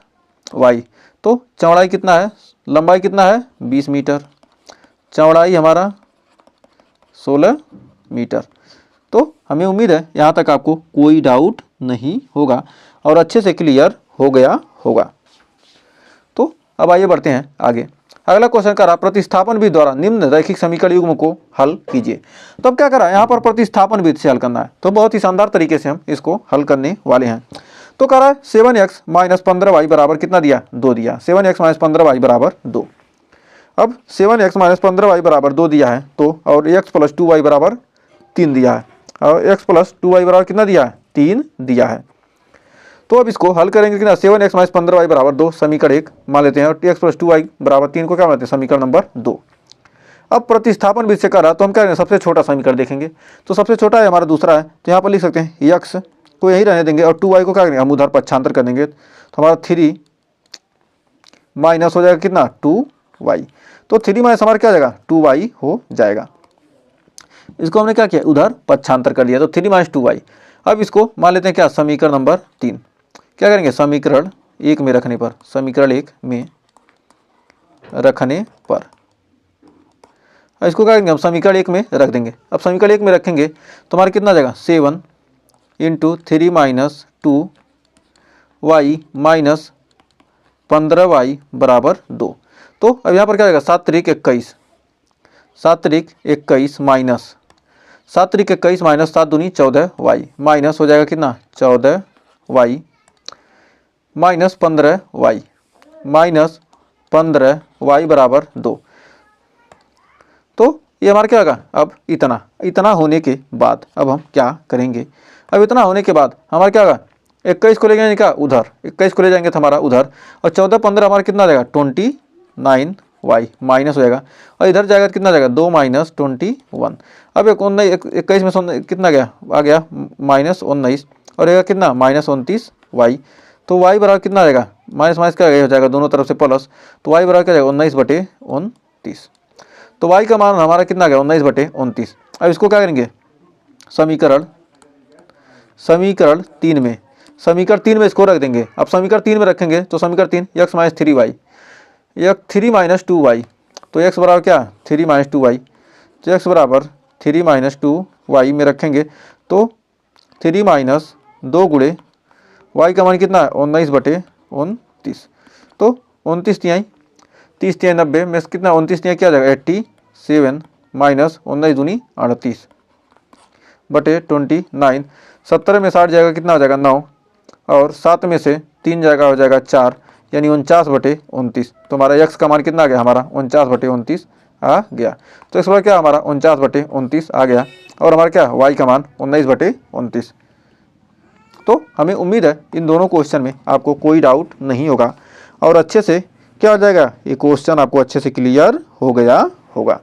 y। तो चौड़ाई कितना है, लंबाई कितना है 20 मीटर, चौड़ाई हमारा 16 मीटर। तो हमें उम्मीद है यहाँ तक आपको कोई डाउट नहीं होगा और अच्छे से क्लियर हो गया होगा। तो अब आइए बढ़ते हैं आगे। अगला क्वेश्चन करा प्रतिस्थापन विधि द्वारा निम्न रैखिक समीकरण युग्म को हल कीजिए। तो अब क्या करा, यहाँ पर प्रतिस्थापन विधि से हल करना है, तो बहुत ही शानदार तरीके से हम इसको हल करने वाले हैं। तो करा 7x माइनस 15y बराबर कितना दिया, 2 दिया। 7x माइनस 15y बराबर 2। अब 7x माइनस 15y बराबर 2 दिया है, तो और x प्लस 2y बराबर 3 दिया है, और x प्लस 2y बराबर कितना दिया है, 3 दिया है। तो अब इसको हल करेंगे कितना, 7x माइनस 15y बराबर 2 समीकरण 1 मान लेते हैं, और x प्लस 2y बराबर 3 को क्या मानते हैं, समीकरण नंबर 2। अब प्रतिस्थापन विधि से करा तो हम क्या करेंगे, सबसे छोटा समीकरण देखेंगे। तो सबसे छोटा है हमारा दूसरा है, तो यहाँ पर लिख सकते हैं x को यही रहने देंगे, और 2y को क्या करेंगे, हम उधर पक्षांतर कर देंगे, तो हमारा 3 माइनस हो जाएगा कितना, 2y। तो 3 माइनस हमारा क्या हो जाएगा, 2y हो जाएगा। इसको हमने क्या किया, उधर पक्षांतर कर लिया, तो 3 माइनस 2y। अब इसको मान लेते हैं क्या, समीकरण नंबर 3। क्या करेंगे, समीकरण 1 में रखने पर, समीकरण 1 में रखने पर इसको क्या करेंगे, हम समीकरण 1 में रख देंगे। अब समीकरण 1 में रखेंगे तो हमारा कितना आ जाएगा, 7 into 3 minus 2y minus 15y बराबर 2। तो अब यहाँ पर क्या आएगा, 7 त्रिक 21, 7 त्रिक 21 माइनस 7 त्रिक 21 माइनस 7 दूनी 14y माइनस हो जाएगा कितना, 14y minus 15y minus 15y बराबर 2। तो ये हमारा क्या होगा, अब इतना होने के बाद अब हम क्या करेंगे, अब इतना होने के बाद हमारा क्या होगा, 21 को ले जाएंगे क्या उधर, 21 को ले जाएंगे तो हमारा उधर, और 14 15 हमारा कितना आ जाएगा, 29y माइनस हो जाएगा, और इधर जाएगा तो कितना जाएगा, 2 माइनस 21। अब 21 में से कितना गया, आ गया माइनस 19, और ये कितना माइनस 29y। तो y बराबर कितना आएगा, माइनस माइनस क्या हो जाएगा, दोनों तरफ से प्लस, तो y बराबर क्या जाएगा, 19/29। तो y का मान हमारा कितना आ गया, 19/29। अब इसको क्या करेंगे, समीकरण 3 में, समीकरण 3 में इसको रख देंगे। अब समीकरण 3 में रखेंगे तो समीकरण 3 x माइनस 3y, यह 3 माइनस 2y, तो x बराबर क्या, 3 माइनस 2y, तो x बराबर 3 माइनस 2y में रखेंगे तो 3 माइनस 2 गुणे y का मान कितना है, 19/29। तो 29 तिहाई 30 तिहाई 90 में कितना, 29 तिहाई क्या आ जाएगा, 87 माइनस 19 दूनी 38/29। 70 में 60 जाएगा कितना हो जाएगा, 9, और 7 में से 3 जाएगा हो जाएगा 4, यानी 49/29। तो हमारा x का मान कितना आ गया, हमारा 49/29 आ गया। तो इस बार क्या हमारा 49/29 आ गया, और हमारा क्या y का मान 19/29। तो हमें उम्मीद है इन दोनों क्वेश्चन में आपको कोई डाउट नहीं होगा, और अच्छे से क्या हो जाएगा, ये क्वेश्चन आपको अच्छे से क्लियर हो गया होगा।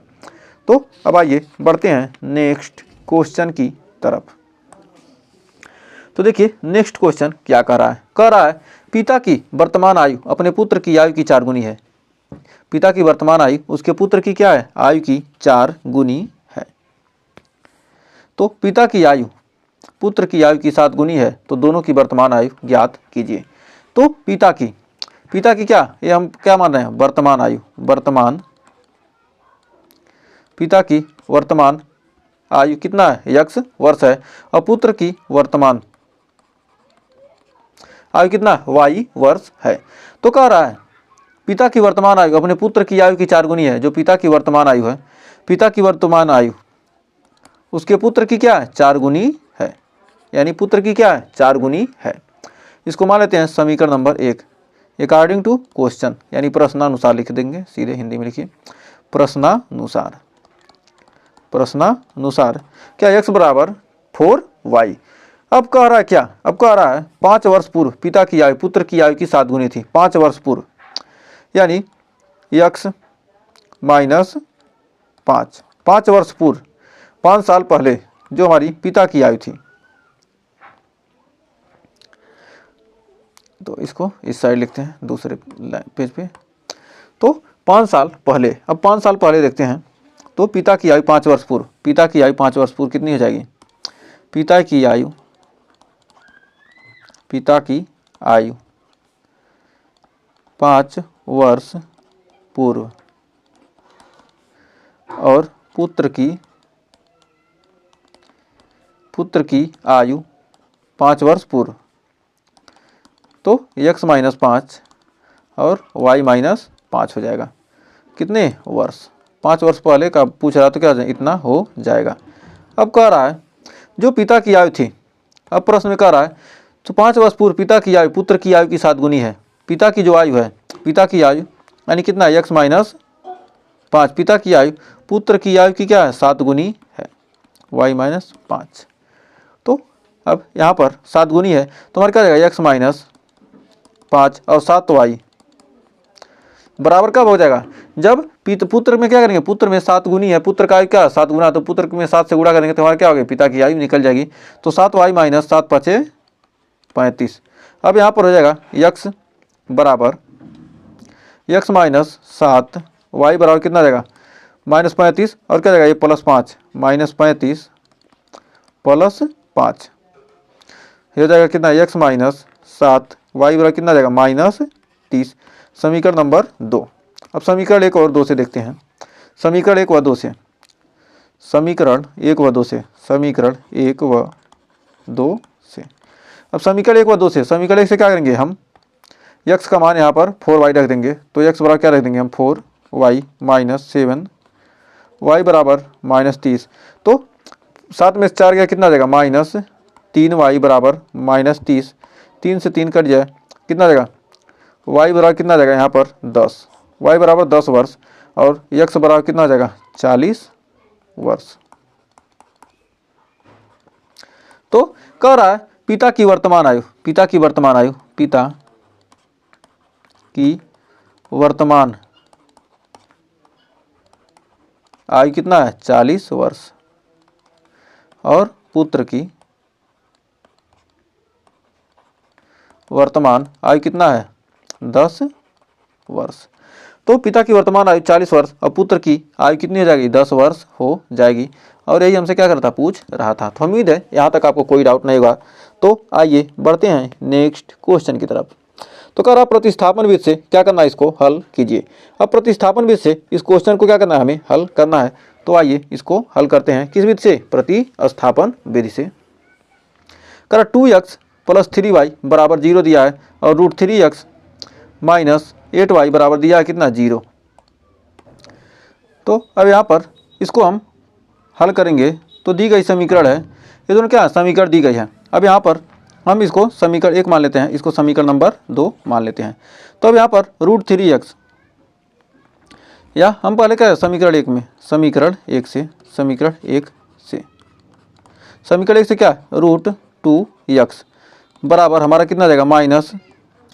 तो अब आइए बढ़ते हैं नेक्स्ट क्वेश्चन की तरफ। तो देखिए नेक्स्ट क्वेश्चन क्या कह रहा है, पिता की वर्तमान आयु अपने पुत्र की आयु की 4 गुनी है। पिता की वर्तमान आयु उसके पुत्र की क्या है, आयु की 4 गुनी है। तो पिता की आयु पुत्र की आयु की 7 गुनी है, तो दोनों की वर्तमान आयु ज्ञात कीजिए। तो पिता की क्या, ये हम क्या मान रहे हैं, वर्तमान आयु, पिता की वर्तमान आयु कितना है, x वर्ष है, और पुत्र की वर्तमान आयु कितना, y वर्ष है। तो कह रहा है पिता की वर्तमान आयु अपने पुत्र की आयु की 4 गुनी है। जो पिता की वर्तमान आयु है, पिता की वर्तमान आयु उसके पुत्र की क्या है, 4 गुनी है, यानी पुत्र की क्या है, 4 गुनी है। इसको मान लेते हैं समीकरण नंबर 1 अकॉर्डिंग टू क्वेश्चन, यानी प्रश्नानुसार लिख देंगे, सीधे हिंदी में लिखिए प्रश्नानुसार। क्या x बराबर 4y। अब कह रहा है क्या, अब कह रहा है 5 वर्ष पूर्व पिता की आयु पुत्र की आयु की 7 गुनी थी। 5 वर्ष पूर्व यानी x माइनस 5 वर्ष पूर्व, 5 साल पहले जो हमारी पिता की आयु थी। तो इसको इस साइड लिखते हैं दूसरे पेज पे। तो 5 साल पहले, अब 5 साल पहले देखते हैं। तो पिता की आयु 5 वर्ष पूर्व, पिता की आयु 5 वर्ष पूर्व कितनी हो जाएगी, पिता की आयु 5 वर्ष पूर्व, और पुत्र की आयु 5 वर्ष पूर्व। तो x माइनस 5 और y माइनस 5 हो जाएगा। कितने वर्ष, 5 वर्ष पहले का पूछ रहा तो क्या इतना हो जाएगा। अब कह रहा है जो पिता की आयु थी, अब प्रश्न में कह रहा है तो 5 वर्ष पूर्व पिता की आयु पुत्र की आयु की 7 गुनी है। पिता की जो आयु है, पिता की आयु यानी कितना है x माइनस 5, पिता की आयु पुत्र की आयु की क्या है 7 गुनी है, y माइनस 5। तो अब यहाँ पर 7 गुनी है तो हमारे क्या जाएगा x माइनस 5 और 7y बराबर कब हो जाएगा, जब पुत्र में क्या करेंगे, पुत्र में 7 गुनी है, पुत्र का आयु क्या 7 गुना, तो पुत्र में 7 से गुणा करेंगे तो हमारा क्या हो गया पिता की आयु निकल जाएगी। तो 7y माइनस 7 5 35। अब यहाँ पर हो जाएगा x बराबर x माइनस 7 y बराबर कितना जाएगा माइनस 35 और क्या जाएगा ये प्लस 5 माइनस 35 प्लस 5 हो जाएगा कितना x माइनस 7 y बराबर कितना जाएगा माइनस 30। समीकरण नंबर 2। अब समीकरण 1 और 2 से देखते हैं। समीकरण 1 व 2 से, समीकरण 1 व 2 से, समीकरण 1 व 2 से। अब समीकरण 1 व 2 से, समीकरण 1 से क्या करेंगे हम, x का मान यहाँ पर 4y रख देंगे तो x बराबर क्या रख देंगे हम 4y माइनस 7 y बराबर माइनस 30। तो 7 में से 4 गया कितना जाएगा माइनस 3y बराबर माइनस 30। 3 से 3 कट जाए कितना जाएगा y बराबर कितना जाएगा यहाँ पर 10, y बराबर 10 वर्ष और x बराबर कितना जाएगा 40 वर्ष। तो कह रहा है पिता की वर्तमान आयु, पिता की वर्तमान आयु, पिता की वर्तमान आयु कितना है 40 वर्ष और पुत्र की वर्तमान आयु कितना है 10 वर्ष। तो पिता की वर्तमान आयु 40 वर्ष और पुत्र की आयु कितनी हो जाएगी 10 वर्ष हो जाएगी। और यही हमसे क्या करता पूछ रहा था। तो उम्मीद है यहाँ तक आपको कोई डाउट नहीं होगा। तो आइए बढ़ते हैं नेक्स्ट क्वेश्चन की तरफ। तो कह रहा प्रतिस्थापन विधि से क्या करना है, इसको हल कीजिए। अब प्रतिस्थापन विधि से इस क्वेश्चन को क्या करना है, हमें हल करना है। तो आइए इसको हल करते हैं। किस विधि से, प्रतिस्थापन विधि से। कह रहा 2x प्लस 3y बराबर 0 दिया है और √3x माइनस 8y बराबर दिया है कितना 0। तो अब यहाँ पर इसको हम हल करेंगे तो दी गई समीकरण है, ये दोनों क्या समीकरण दी गई है। अब यहाँ पर हम इसको समीकरण 1 मान लेते हैं, इसको समीकरण नंबर 2 मान लेते हैं। तो अब यहाँ पर √3x, या हम पहले क्या है समीकरण 1 में, समीकरण 1 से, समीकरण 1 से, समीकरण 1 से क्या √2x बराबर हमारा कितना जाएगा माइनस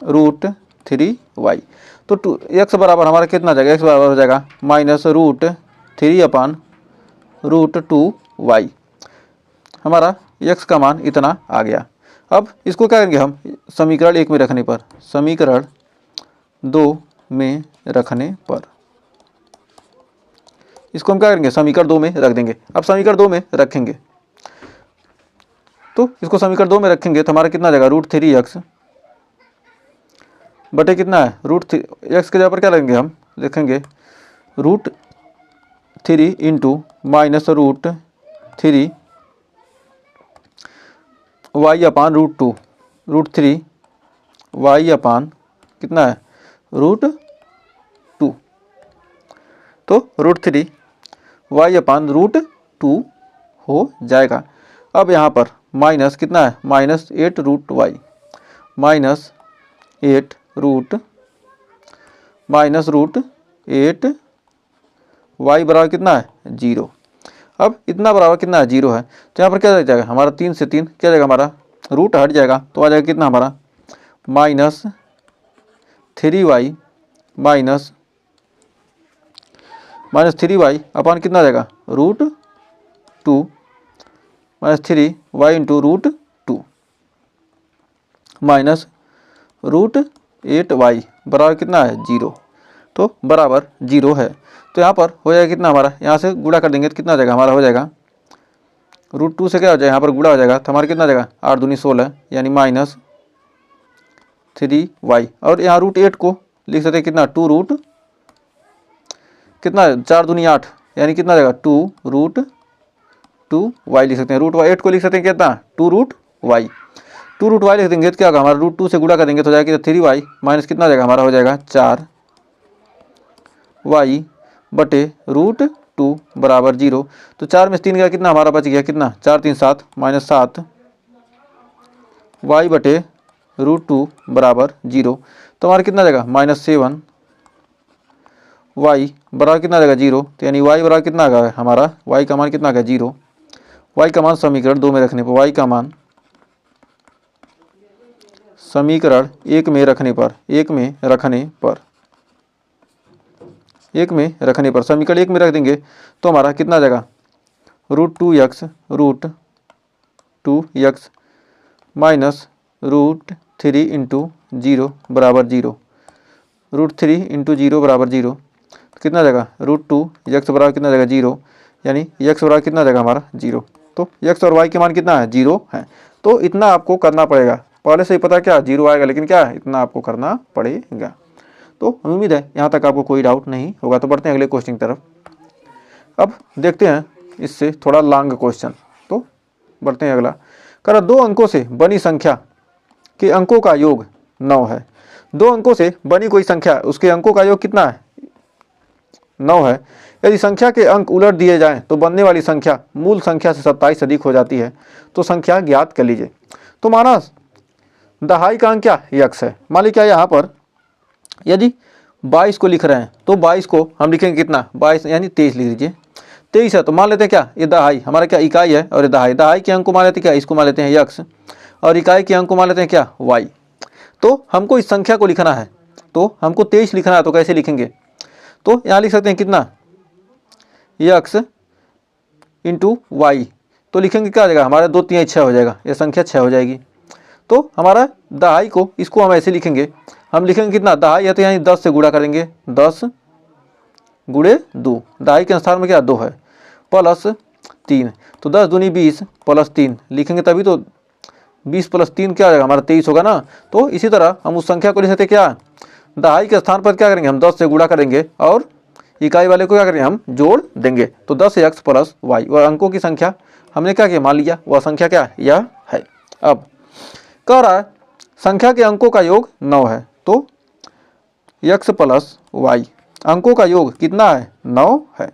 √3y। तो x बराबर हमारा कितना जाएगा, x बराबर हो जाएगा माइनस √3/√2y। हमारा x का मान इतना आ गया। अब इसको क्या करेंगे हम समीकरण 1 में रखने पर, समीकरण 2 में रखने पर इसको हम क्या करेंगे समीकरण 2 में रख देंगे। अब समीकरण 2 में रखेंगे तो इसको समीकरण 2 में रखेंगे तो हमारा कितना जाएगा √3x बटे कितना है √3x के जगह पर क्या लगेंगे हम लिखेंगे √3 इंटू माइनस √3y /√2, √3y अपान कितना है √2। तो √3y अपान √2 हो जाएगा। अब यहाँ पर माइनस कितना है माइनस 8√y माइनस 8 √8y बराबर कितना है 0। अब इतना बराबर कितना है 0 है तो यहाँ पर क्या जाएगा हमारा 3 से 3 क्या जाएगा हमारा रूट हट जाएगा तो आ जाएगा कितना हमारा माइनस 3y माइनस 3y अपान कितना आ जाएगा √2 minus 3y into √2 minus √8y बराबर कितना है 0। तो बराबर 0 है। तो यहाँ पर हो जाएगा कितना हमारा, यहाँ से गुणा कर देंगे तो कितना आ जाएगा हमारा हो जाएगा √2 से क्या हो जाएगा यहाँ पर गुणा हो जाएगा तो हमारा कितना आ जाएगा 8 दूनी 16 यानी माइनस 3y। और यहाँ √8 को लिख सकते हैं कितना 2 कितना 4 दूनी 8 यानी कितना आ जाएगा 2√2y लिख सकते हैं। √8 को लिख सकते हैं कितना 2√y लिख देंगे तो क्या होगा हमारा √2 से गुणा कर देंगे तो हो जाएगा 3y माइनस कितना आ जाएगा हमारा हो जाएगा 4y बटे रूट 2 बराबर 0। तो 4 में से 3 गया कितना हमारा बच गया, कितना 4 3 7 माइनस 7 y बटे रूट 2 बराबर 0। तो हमारा कितना जाएगा -7 y बराबर कितना जाएगा 0। तो यानी y बराबर कितना आ गया हमारा, y का मान कितना आ गया 0। y का मान समीकरण 2 में रखने पर, y का मान समीकरण 1 में रखने पर, समीकरण 1 में रख देंगे तो हमारा कितना आ जाएगा root 2x minus root 3 into 0 बराबर 0। रूट 3 इंटू 0 बराबर 0 कितना आ जाएगा रूट 2 x बराबर कितना आ जाएगा 0, यानी x बराबर कितना आ जाएगा हमारा 0। तो x और y के मान कितना है 0 है। तो इतना आपको करना पड़ेगा, पहले से ही पता क्या 0 आएगा, लेकिन क्या इतना आपको करना पड़ेगा। तो उम्मीद है यहाँ तक आपको कोई डाउट नहीं होगा। तो बढ़ते हैं अगले क्वेश्चन की तरफ। अब देखते हैं इससे थोड़ा लॉन्ग क्वेश्चन। तो बढ़ते हैं अगला। कह रहा 2 अंकों से बनी संख्या के अंकों का योग 9 है। 2 अंकों से बनी कोई संख्या, उसके अंकों का योग कितना है 9 है। यदि संख्या के अंक उलट दिए जाएं तो बनने वाली संख्या मूल संख्या से 27 अधिक हो जाती है। तो संख्या ज्ञात कर लीजिए। तो माना दहाई का अंक क्या x है। मान लीजिए क्या यहाँ पर यदि 22 को लिख रहे हैं तो 22 को हम लिखेंगे कितना 22 यानी 23 लिख लीजिए। 23 है तो मान लेते हैं क्या ये दहाई हमारा क्या इकाई है, और ये दहाई के अंक को मान लेते हैं क्या, इसको मान लेते हैं x, और इकाई के अंक को मान लेते हैं क्या y। तो हमको इस संख्या को लिखना है, तो हमको 23 लिखना है। तो कैसे लिखेंगे, तो यहाँ लिख सकते हैं कितना x इंटू वाई। तो लिखेंगे क्या आ जाएगा हमारा 2 3 6 हो जाएगा, ये संख्या 6 हो जाएगी। तो हमारा दहाई को इसको हम ऐसे लिखेंगे, हम लिखेंगे कितना दहाई है तो यानी 10 से गुणा करेंगे, 10 गुणे 2, दहाई के स्थान में क्या 2 है, प्लस 3। तो 10 दूनी 20 प्लस 3 लिखेंगे, तभी तो 20 प्लस 3 क्या आ जाएगा हमारा 23 होगा ना। तो इसी तरह हम उस संख्या को लिख सकते क्या दहाई के स्थान पर क्या करेंगे हम 10 से गुणा करेंगे, और इकाई वाले को क्या करेंगे हम जोड़ देंगे। तो 10x प्लस वाई, और अंकों की संख्या हमने क्या किया मान लिया, वह संख्या क्या यह है। अब कह रहा है संख्या के अंकों का योग 9 है। तो x प्लस वाई अंकों का योग कितना है 9 है।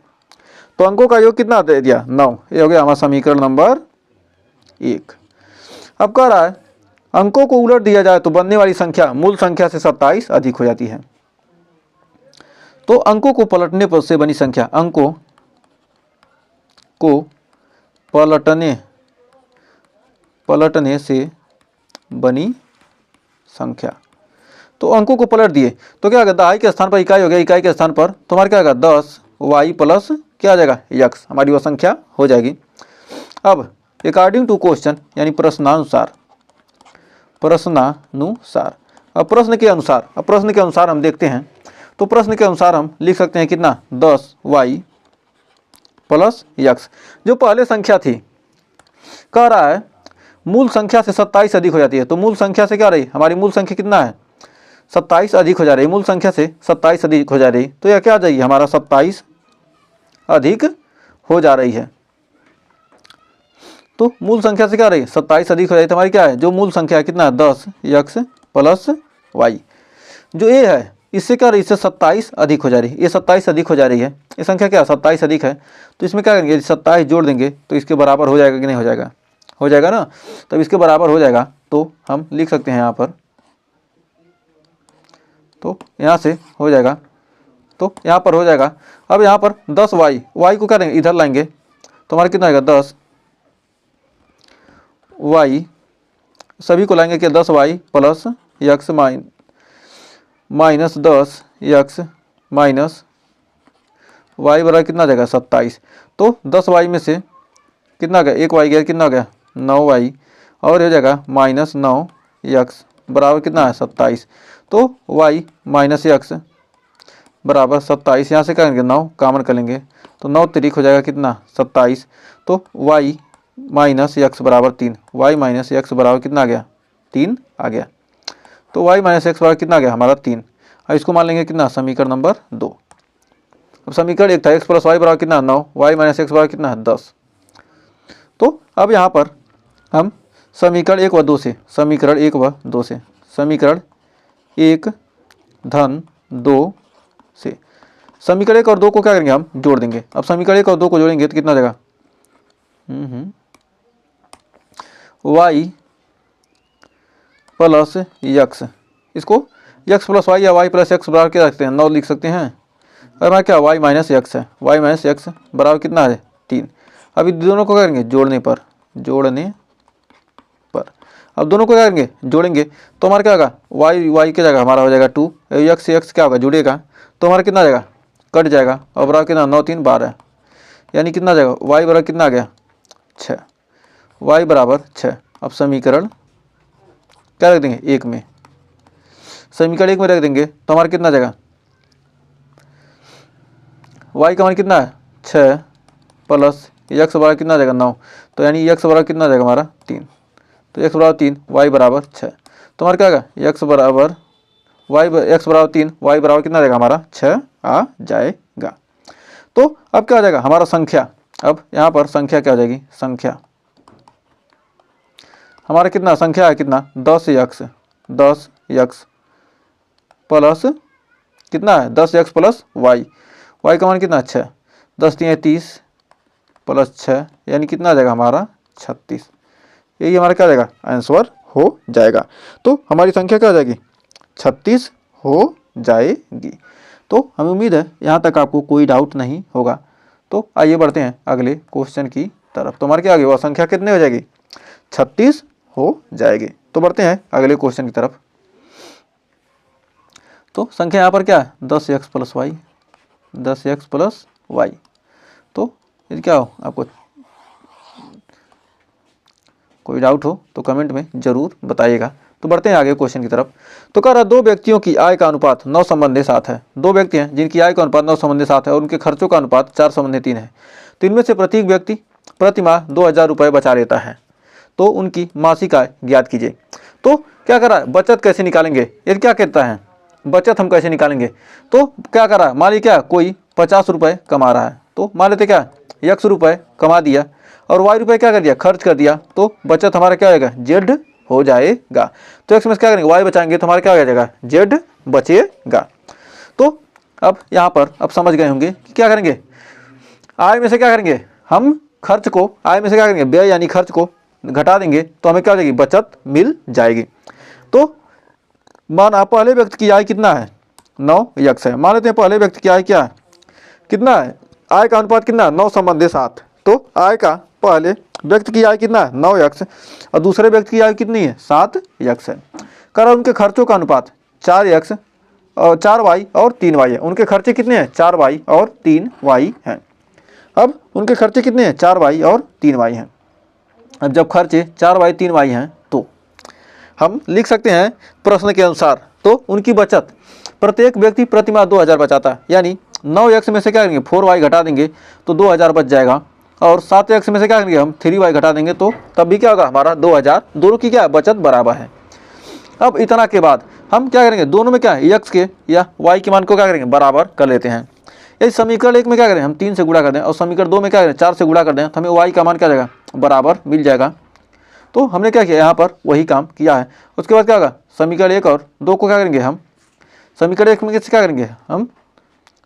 तो अंकों का योग कितना दे दिया 9, ये हो गया हमारा समीकरण नंबर 1। अब कह रहा है अंकों को उलट दिया जाए तो बनने वाली संख्या मूल संख्या से 27 अधिक हो जाती है। तो अंकों को पलटने पर से बनी संख्या, अंकों को पलटने से बनी संख्या। तो अंकों को पलट दिए तो क्या होगा दहाई के स्थान पर इकाई हो गया, इकाई के स्थान पर तो हमारा क्या होगा 10 वाई प्लस क्या आ जाएगा x, हमारी वह संख्या हो जाएगी। अब अकॉर्डिंग टू क्वेश्चन यानी प्रश्नानुसार, अब प्रश्न के अनुसार हम देखते हैं। तो प्रश्न के अनुसार हम लिख सकते हैं कितना 10 वाई प्लस x, जो पहले संख्या थी कह रहा है मूल संख्या से 27 अधिक हो जाती है। तो मूल संख्या से क्या रही हमारी मूल संख्या कितना है 27 अधिक हो जा रही है, मूल संख्या से 27 अधिक हो जा रही। तो यह क्या आ जाएगी हमारा 27 अधिक हो जा रही है। तो मूल संख्या से क्या रही 27 अधिक हो जाएगी। तो हमारी क्या है जो मूल संख्या है कितना 10x प्लस वाई, जो a है इससे क्या रही इससे 27 अधिक हो जा रही है, ये 27 अधिक हो जा रही है, ये संख्या क्या 27 अधिक है। तो इसमें क्या करेंगे 27 जोड़ देंगे तो इसके बराबर हो जाएगा कि नहीं हो जाएगा, हो जाएगा ना। तब इसके बराबर हो जाएगा तो हम लिख सकते हैं यहाँ पर, तो यहाँ से हो जाएगा, तो यहाँ पर हो जाएगा। अब यहाँ पर 10 वाई को क्या देंगे इधर लाएंगे तो हमारा कितना आएगा 10 वाई, सभी को लाएंगे कि 10 y plus x minus 10 x minus y बराबर कितना आ जाएगा 27। तो 10 वाई में से कितना गया 1 वाई गया, कितना गया 9 वाई, और हो जाएगा माइनस 9 x बराबर कितना है 27। तो y माइनस x बराबर 27, यहाँ से करेंगे 9 कॉमन कर लेंगे तो 9 तरीक हो जाएगा कितना 27। तो y माइनस x बराबर 3, y माइनस x बराबर कितना आ गया 3 आ गया। तो y माइनस x बराबर कितना आ गया हमारा 3। अब इसको मान लेंगे कितना समीकरण नंबर 2। अब समीकरण 1 था x प्लस वाई बराबर कितना 9, y माइनस x बराबर कितना 10। तो अब यहाँ पर हम समीकरण 1 व 2 से, समीकरण 1 व 2 से, समीकरण 1 धन 2 से समीकरण 1 और 2 को क्या करेंगे हम जोड़ देंगे। अब समीकरण 1 और 2 को जोड़ेंगे तो कितना देगा y प्लस यक्स, इसको यक्स प्लस वाई या वाई प्लस एक्स बराबर क्या रखते हैं 9 लिख सकते हैं। और हमारा क्या वाई माइनस यक्स है, वाई माइनस यक्स बराबर कितना है 3। अभी दोनों को क्या करेंगे जोड़ने पर अब दोनों को क्या करेंगे जोड़ेंगे तो हमारा क्या होगा वाई की जगह हमारा हो जाएगा 2, यक्स एक्स क्या होगा जुड़ेगा तो हमारा कितना आ जाएगा कट जाएगा और बराबर कितना 9 3 12, यानी कितना आ जाएगा वाई बराबर कितना आ गया 6, वाई बराबर 6। अब समीकरण क्या रख देंगे 1 में, समीकरण 1 में रख देंगे तो हमारा कितना आ जाएगा वाई का मान कितना है 6 प्लस यक्स बराबर कितना आ जाएगा 9, तो यानी यक्स बराबर कितना आ जाएगा हमारा 3, तो एक्स बराबर 3 वाई बराबर 6, तो हमारा क्या आएगा एक्स बराबर 3 वाई बराबर कितना आ जाएगा हमारा 6 आ जाएगा। तो अब क्या आ जाएगा हमारा संख्या, अब यहाँ पर संख्या क्या हो जाएगी, संख्या हमारा कितना संख्या है कितना 10 यक्स प्लस कितना है 10 यक्स प्लस वाई, वाई का मान कितना 6, 10 3 30 प्लस 6 यानी कितना आ जाएगा हमारा 36, यही हमारा क्या आ जाएगा आंसर हो जाएगा। तो हमारी संख्या क्या हो जाएगी 36 हो जाएगी। तो हमें उम्मीद है यहाँ तक आपको कोई डाउट नहीं होगा। तो आइए बढ़ते हैं अगले क्वेश्चन की तरफ। तो हमारे क्या आ गई वह संख्या कितने हो जाएगी 36 हो जाएगी। तो बढ़ते हैं अगले क्वेश्चन की तरफ। तो संख्या यहाँ पर क्या है 10 प्लस वाई, तो यदि क्या हो आपको कोई डाउट हो तो कमेंट में जरूर बताइएगा। तो बढ़ते हैं आगे क्वेश्चन की तरफ। तो कह रहा है 2 व्यक्तियों की आय का अनुपात 9 संबंधी 7 है। 2 व्यक्ति हैं जिनकी आय का अनुपात 9 संबंधी 7 है और उनके खर्चों का अनुपात 4 संबंधी 3 है। तो इनमें से प्रत्येक व्यक्ति प्रति माह 2000 रुपये बचा लेता है, तो उनकी मासिक आय ज्ञात कीजिए। तो क्या कर रहा है बचत कैसे निकालेंगे, यदि क्या कहता है बचत हम कैसे निकालेंगे। तो क्या कर रहा है मान लीजिए क्या कोई 50 रुपये कमा रहा है, तो मान लेते क्या x रुपये कमा दिया और y रुपये क्या कर दिया खर्च कर दिया, तो बचत हमारा क्या होगा z हो जाएगा। तो x में क्या करेंगे y बचाएंगे तो हमारा क्या हो जाएगा z बचेगा। तो अब यहाँ पर अब समझ गए होंगे कि क्या करेंगे आय में से क्या करेंगे हम खर्च को, आय में से क्या करेंगे व्यय यानी खर्च को घटा देंगे तो हमें क्या हो जाएगी बचत मिल जाएगी। तो माना पहले व्यक्ति की आय कितना है 9 यक्स है, मान लेते हैं पहले व्यक्ति की आय क्या है कितना है, आय का अनुपात कितना है 9 संबंधी 7। तो आय का पहले व्यक्ति की आय कितना है 9 यक्स और दूसरे व्यक्ति की आय कितनी है 7 यक्स है। कर उनके खर्चों का अनुपात 4 यक्स और 4 वाई और 3 वाई है। उनके खर्चे कितने हैं 4 वाई और 3 वाई हैं। अब उनके खर्चे कितने हैं 4 वाई और 3 वाई हैं। अब जब खर्चे 4 वाई 3 वाई हैं तो हम लिख सकते हैं प्रश्न के अनुसार। तो उनकी बचत प्रत्येक व्यक्ति प्रति माह 2000 बचाता है, यानी 9 यक्स में से क्या करेंगे 4 वाई घटा देंगे तो 2000 बच जाएगा और 7 यक्स में से क्या करेंगे हम 3 वाई घटा देंगे तो तब भी क्या होगा हमारा 2000, दोनों की क्या बचत बराबर है। अब इतना के बाद हम क्या करेंगे दोनों में क्या है यक्स के या वाई के मान को क्या करेंगे बराबर कर लेते हैं। यदि समीकरण 1 में क्या करें हम 3 से गुणा कर दें और समीकरण 2 में क्या करें 4 से गुणा कर दें तो हमें वाई का मान क्या जाएगा बराबर मिल जाएगा। तो हमने क्या किया यहाँ पर वही काम किया है। उसके बाद क्या होगा समीकरण 1 और 2 को क्या करेंगे हम समीकरण 1 में से क्या करेंगे हम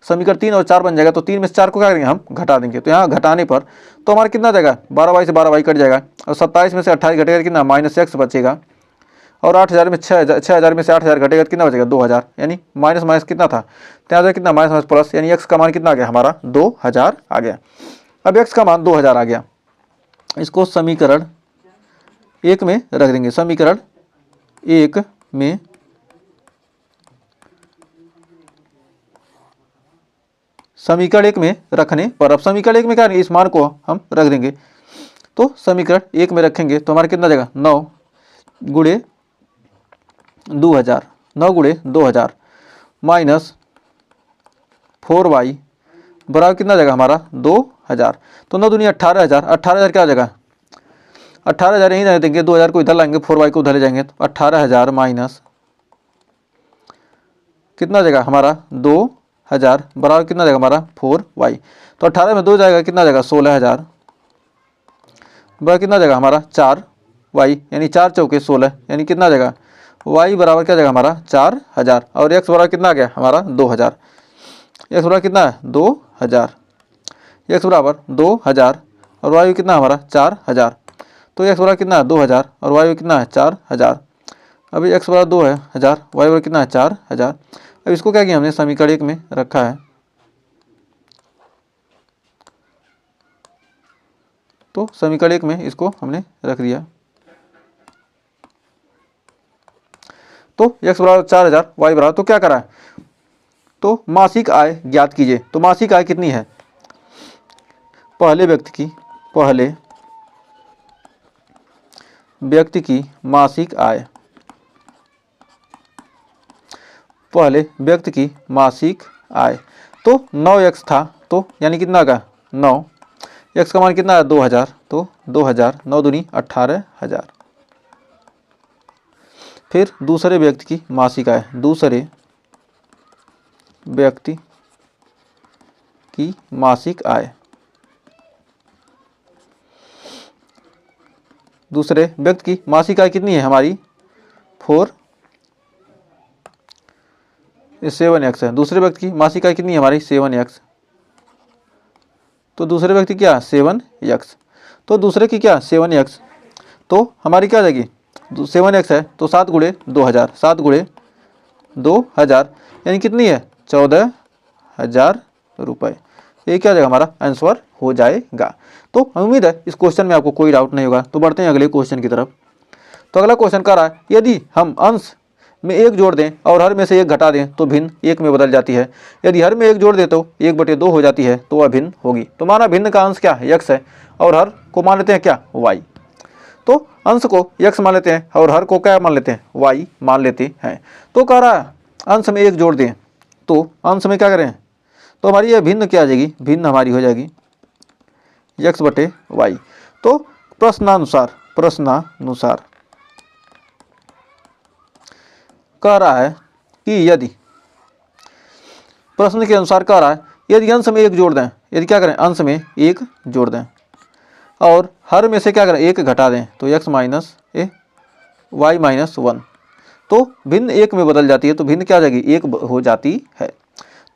समीकरण 3 और 4 बन जाएगा, तो 3 में से 4 को क्या करेंगे हम घटा देंगे। तो यहाँ घटाने पर तो हमारा कितना जाएगा 12 वाई से 12 वाई कट जाएगा और 27 में से 28 घटेगा कितना -x बचेगा और 8000 में 6000 में से 8000 घटेगा कितना बचेगा 2000, यानी माइनस माइनस कितना था ત્યાં कितना माइनस माइनस प्लस, यानी x का मान कितना आ गया हमारा 2000 आ गया। अब x का मान 2000 आ गया, इसको समीकरण 1 में रख देंगे। समीकरण 1 में समीकरण 1 में रखने पर अब समीकरण 1 में क्या इस मान को हम रख देंगे। तो समीकरण 1 में रखेंगे तो हमारा कितना जाएगा 9 गुणे 2000 माइनस 4y बराबर कितना जाएगा हमारा 2000। तो 9 दूनी 18000, 18000 क्या हो जाएगा 18000 यहीं रख देंगे, 2000 को इधर लाएंगे 4y को उधर ले जाएंगे तो 18000 माइनस कितना जाएगा हमारा 2000 बराबर कितना जाएगा हमारा 4y। तो 18 में 2 जाएगा कितना जाएगा 16000 बराबर कितना जाएगा हमारा 4y, यानी 4 चौके 16, यानी कितना जाएगा y बराबर क्या जाएगा हमारा 4000 और x बराबर कितना आ गया हमारा 2000। एक्स बराबर कितना है 2000, एक्स बराबर 2000 और वाई कितना हमारा 4000। तो एक्स बराबर कितना है 2000 और वाई कितना है 4000। अभी एक्स बराबर 2000, वाई बराबर कितना है 4000। अब इसको क्या किया हमने समीकरण 1 में रखा है, तो समीकरण 1 में इसको हमने रख दिया। तो एक्स बराबर 4000, वाई बराबर, तो क्या करा है, तो मासिक आय ज्ञात कीजिए। तो मासिक आय कितनी है, पहले व्यक्ति की मासिक आय, पहले व्यक्ति की मासिक आय तो 9x था, तो यानी कितना का 9, x का मान कितना है 2000, तो 2000, 9 दूनी 18,000। फिर दूसरे व्यक्ति की मासिक आय, दूसरे व्यक्ति की मासिक आय, दूसरे व्यक्ति की मासिक आय कितनी है हमारी 7x है। दूसरे व्यक्ति की मासिक आय कितनी है हमारी 7x, तो दूसरे व्यक्ति क्या 7x, तो दूसरे की क्या 7x, तो हमारी क्या जाएगी 7x है तो 7 गुणे 2000, 7 गुणे 2000 यानी कितनी है 14,000 रुपये। ये क्या जाएगा हमारा आंसर हो जाएगा। तो उम्मीद है इस क्वेश्चन में आपको कोई डाउट नहीं होगा। तो बढ़ते हैं अगले क्वेश्चन की तरफ। तो अगला क्वेश्चन कह रहा है यदि हम अंश में 1 जोड़ दें और हर में से 1 घटा दें तो भिन्न 1 में बदल जाती है। यदि हर में 1 जोड़ दें तो 1/2 हो जाती है, तो वह भिन्न होगी। तो माना भिन्न का अंश क्या है x है और हर को मान लेते हैं क्या y। तो अंश को x मान लेते हैं और हर को क्या मान लेते हैं y मान लेते हैं। तो कह रहा है अंश में 1 जोड़ दें तो अंश में क्या करें, तो हमारी यह भिन्न क्या आ जाएगी, भिन्न हमारी हो जाएगी x/y। तो प्रश्नानुसार कह रहा है कि यदि प्रश्न के अनुसार कह रहा है यदि अंश में 1 जोड़ दें, यदि क्या करें अंश में 1 जोड़ दें और हर में से क्या करें 1 घटा दें तो x माइनस y माइनस 1, तो भिन्न 1 में बदल जाती है। तो भिन्न क्या आ जाएगी 1 हो जाती है।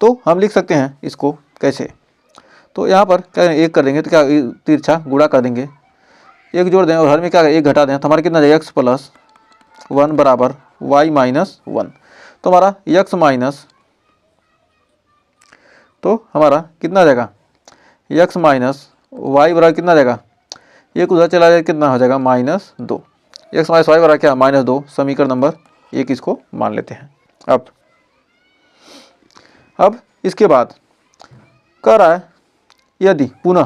तो हम लिख सकते हैं इसको कैसे, तो यहाँ पर क्या 1 कर देंगे तो क्या तिरछा गुणा कर देंगे, 1 जोड़ दें और हर में क्या 1 घटा दें तो हमारा कितना जाएगा x प्लस 1 बराबर y माइनस 1। तो हमारा x माइनस, तो हमारा कितना जाएगा x माइनस y बराबर कितना जाएगा, एक उधर चला जाएगा कितना हो जाएगा -2, x माइनस y बराबर क्या -2। समीकरण नंबर 1 इसको मान लेते हैं। अब इसके बाद कह रहा है यदि पुनः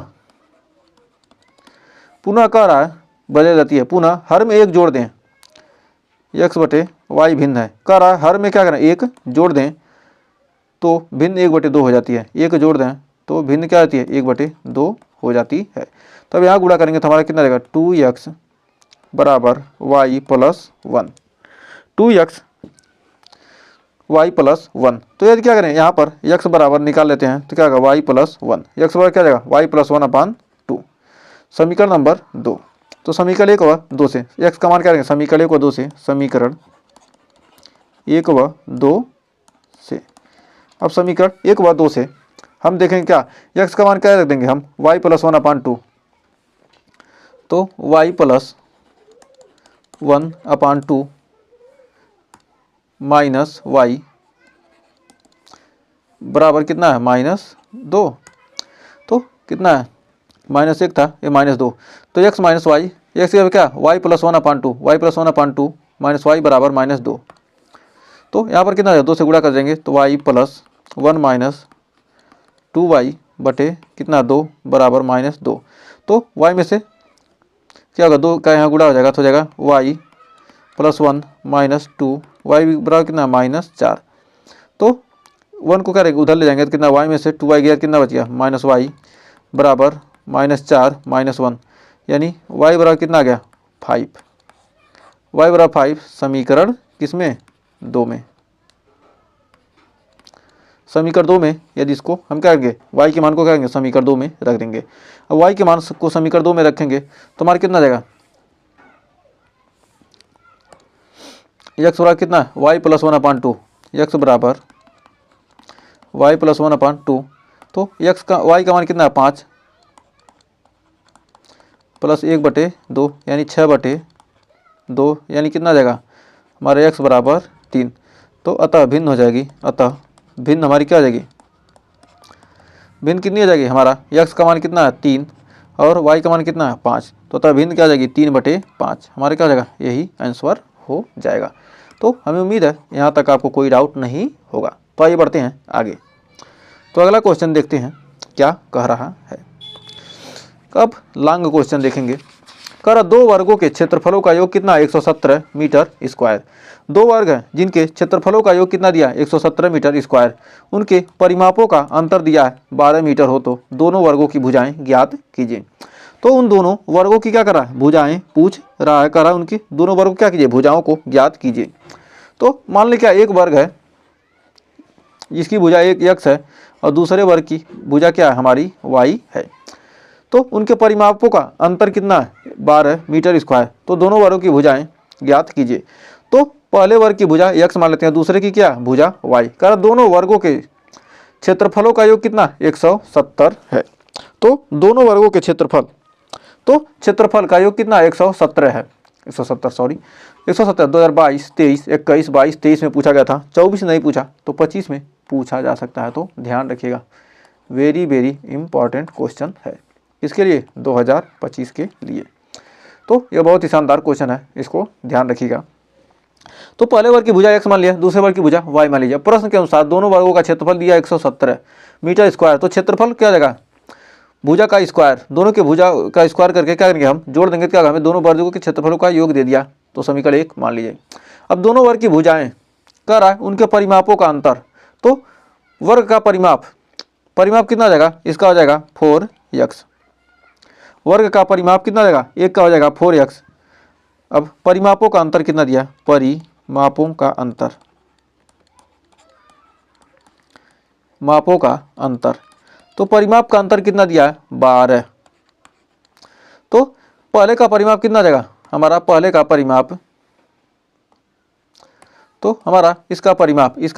कह रहा है बदल जाती है, पुनः हर में 1 जोड़ दें, x/y भिन्न है, कह रहा है हर में क्या करें 1 जोड़ दें तो भिन्न 1/2 हो जाती है, 1 जोड़ दें तो भिन्न क्या आती है 1/2 हो जाती है। तब यहाँ गुणा करेंगे तो हमारा कितना रहेगा 2x बराबर y plus 1, 2x y plus 1। तो यदि क्या करें यहाँ पर x बराबर निकाल लेते हैं तो क्या होगा y प्लस 1, x बराबर क्या जाएगा y प्लस 1/2, समीकरण नंबर 2। तो समीकरण 1 व 2 से x का मान क्या रहेगा, समीकरण 1 व 2 से, समीकरण 1 व 2 से। अब समीकरण 1 व 2 से हम देखेंगे क्या x का मान क्या रख देंगे हम y प्लस 1/2, तो y प्लस 1/2 माइनस y बराबर कितना है -2। तो कितना है -1 था ये -2, तो x माइनस वाई, एक्स क्या y plus 1/2, y plus 1/2 minus y बराबर -2। तो यहाँ पर कितना है 2 से गुणा कर देंगे तो y प्लस 1 माइनस 2y बटे कितना 2 बराबर -2। तो y में से क्या होगा 2 का यहाँ गुणा हो जाएगा तो हो जाएगा y प्लस 1 माइनस 2, y बराबर कितना -4। तो 1 को क्या रहेगा उधर ले जाएंगे तो कितना y में से 2y गया कितना बच गया -y बराबर -4 -1, यानी y बराबर कितना आ गया 5, y बराबर 5 समीकरण किसमें 2 में, समीकरण 2 में। यदि इसको हम क्या करेंगे y के मान को क्या करेंगे समीकरण 2 में रख देंगे। अब y के मान को समीकरण 2 में रखेंगे तो हमारा कितना जाएगा x बराबर कितना y प्लस 1/2, x बराबर वाई प्लस 1/2। तो एक्स का वाई का मान कितना है 5 प्लस 1/2 यानी 6/2 यानी कितना आ जाएगा हमारे एक्स बराबर 3। तो अतः भिन्न हो जाएगी, अतः भिन्न हमारी क्या आ जाएगी, भिन्न कितनी आ जाएगी, हमारा एक्स का मान कितना है 3 और वाई का मान कितना है 5। तो अतः भिन्न क्या आ जाएगी 3/5 हमारे क्या हो जाएगा, यही आंसर हो जाएगा। तो हमें उम्मीद है यहाँ तक आपको कोई डाउट नहीं होगा। तो आइए बढ़ते हैं आगे। तो अगला क्वेश्चन देखते हैं क्या कह रहा है। अब लॉन्ग क्वेश्चन देखेंगे। कर दो वर्गों के क्षेत्रफलों का योग कितना, 117 मीटर स्क्वायर। दो वर्ग हैं जिनके क्षेत्रफलों का योग कितना दिया, 117 मीटर स्क्वायर। उनके परिमापों का अंतर दिया है 12 मीटर हो, तो दोनों वर्गों की भुजाएं ज्ञात कीजिए। तो उन दोनों वर्गों की क्या कर रहा है, भुजाएं पूछ रहा है, कर रहा है उनकी दोनों वर्गों क्या कीजिए, भुजाओं को ज्ञात कीजिए। तो मान लीजिए क्या एक वर्ग है जिसकी भुजा एक x है और दूसरे वर्ग की भुजा क्या है हमारी y है। तो उनके परिमापों का अंतर कितना है 12 मीटर स्क्वायर। तो दोनों वर्गों की भुजाएं ज्ञात कीजिए। तो पहले वर्ग की भुजा x मान लेते हैं, दूसरे की क्या भुजा y। कर दोनों वर्गों के क्षेत्रफलों का योग कितना 170 है। तो दोनों वर्गों के क्षेत्रफल, तो क्षेत्रफल का योग कितना 117 है, 170 सॉरी 170 2022 23 21 22 23 में पूछा गया था, 24 नहीं पूछा तो 25 में पूछा जा सकता है। तो ध्यान रखिएगा, वेरी वेरी इंपॉर्टेंट क्वेश्चन है इसके लिए 2025 के लिए। तो यह बहुत ही शानदार क्वेश्चन है, इसको ध्यान रखिएगा। तो पहले वर्ग की भुजा x मान लिया, दूसरे वर्ग की भुजा y मान लीजिए। प्रश्न के अनुसार दोनों वर्गों का क्षेत्रफल दिया 117 मीटर स्क्वायर। तो क्षेत्रफल क्या जाएगा, भुजा का स्क्वायर, दोनों के भुजा का स्क्वायर करके क्या करेंगे हम जोड़ देंगे, क्या हमें दोनों वर्गों के क्षेत्रफलों का योग दे दिया। तो समीकरण 1 मान लीजिए। अब दोनों वर्ग की भुजाएं कर रहा है उनके परिमापों का अंतर। तो वर्ग का परिमाप कितना हो जाएगा, इसका हो जाएगा 4x। वर्ग का परिमाप कितना हो जाएगा, एक का हो जाएगा 4x। अब परिमापों का अंतर कितना दिया, परिमापों का अंतर, मापों का अंतर। तो परिमाप का अंतर कितना दिया है 12। तो पहले का परिमाप कितना जाएगा हमारा, पहले का परिमाप, तो हमारा इसका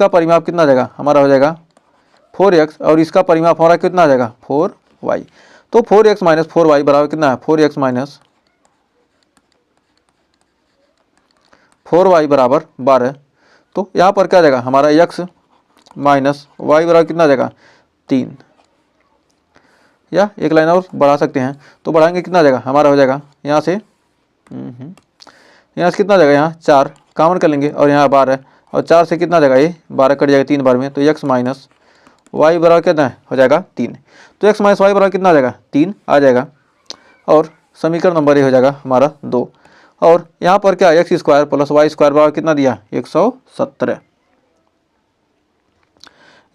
परिमाप कितना जाएगा हमारा हो जाएगा 4x और इसका परिमाप हमारा कितना आ जाएगा 4y। तो 4x माइनस 4y बराबर कितना है 4x माइनस 4y बराबर 12। तो यहाँ पर क्या जाएगा हमारा x माइनस y बराबर कितना आ जाएगा 3, या एक लाइन और बढ़ा सकते हैं। तो बढ़ाएंगे कितना आ जाएगा हमारा हो जाएगा यहाँ से कितना आ जाएगा, यहाँ 4 कॉमन कर लेंगे और यहाँ 12 और 4 से कितना आ जाएगा, ये 12 कट जाएगा 3 बार में। तो x माइनस वाई बराबर कितना हो जाएगा 3। तो x माइनस वाई बराबर कितना आ जाएगा 3 आ जाएगा। और समीकरण नंबर ये हो जाएगा हमारा 2। और यहाँ पर क्या x square plus y square बराबर कितना दिया 117।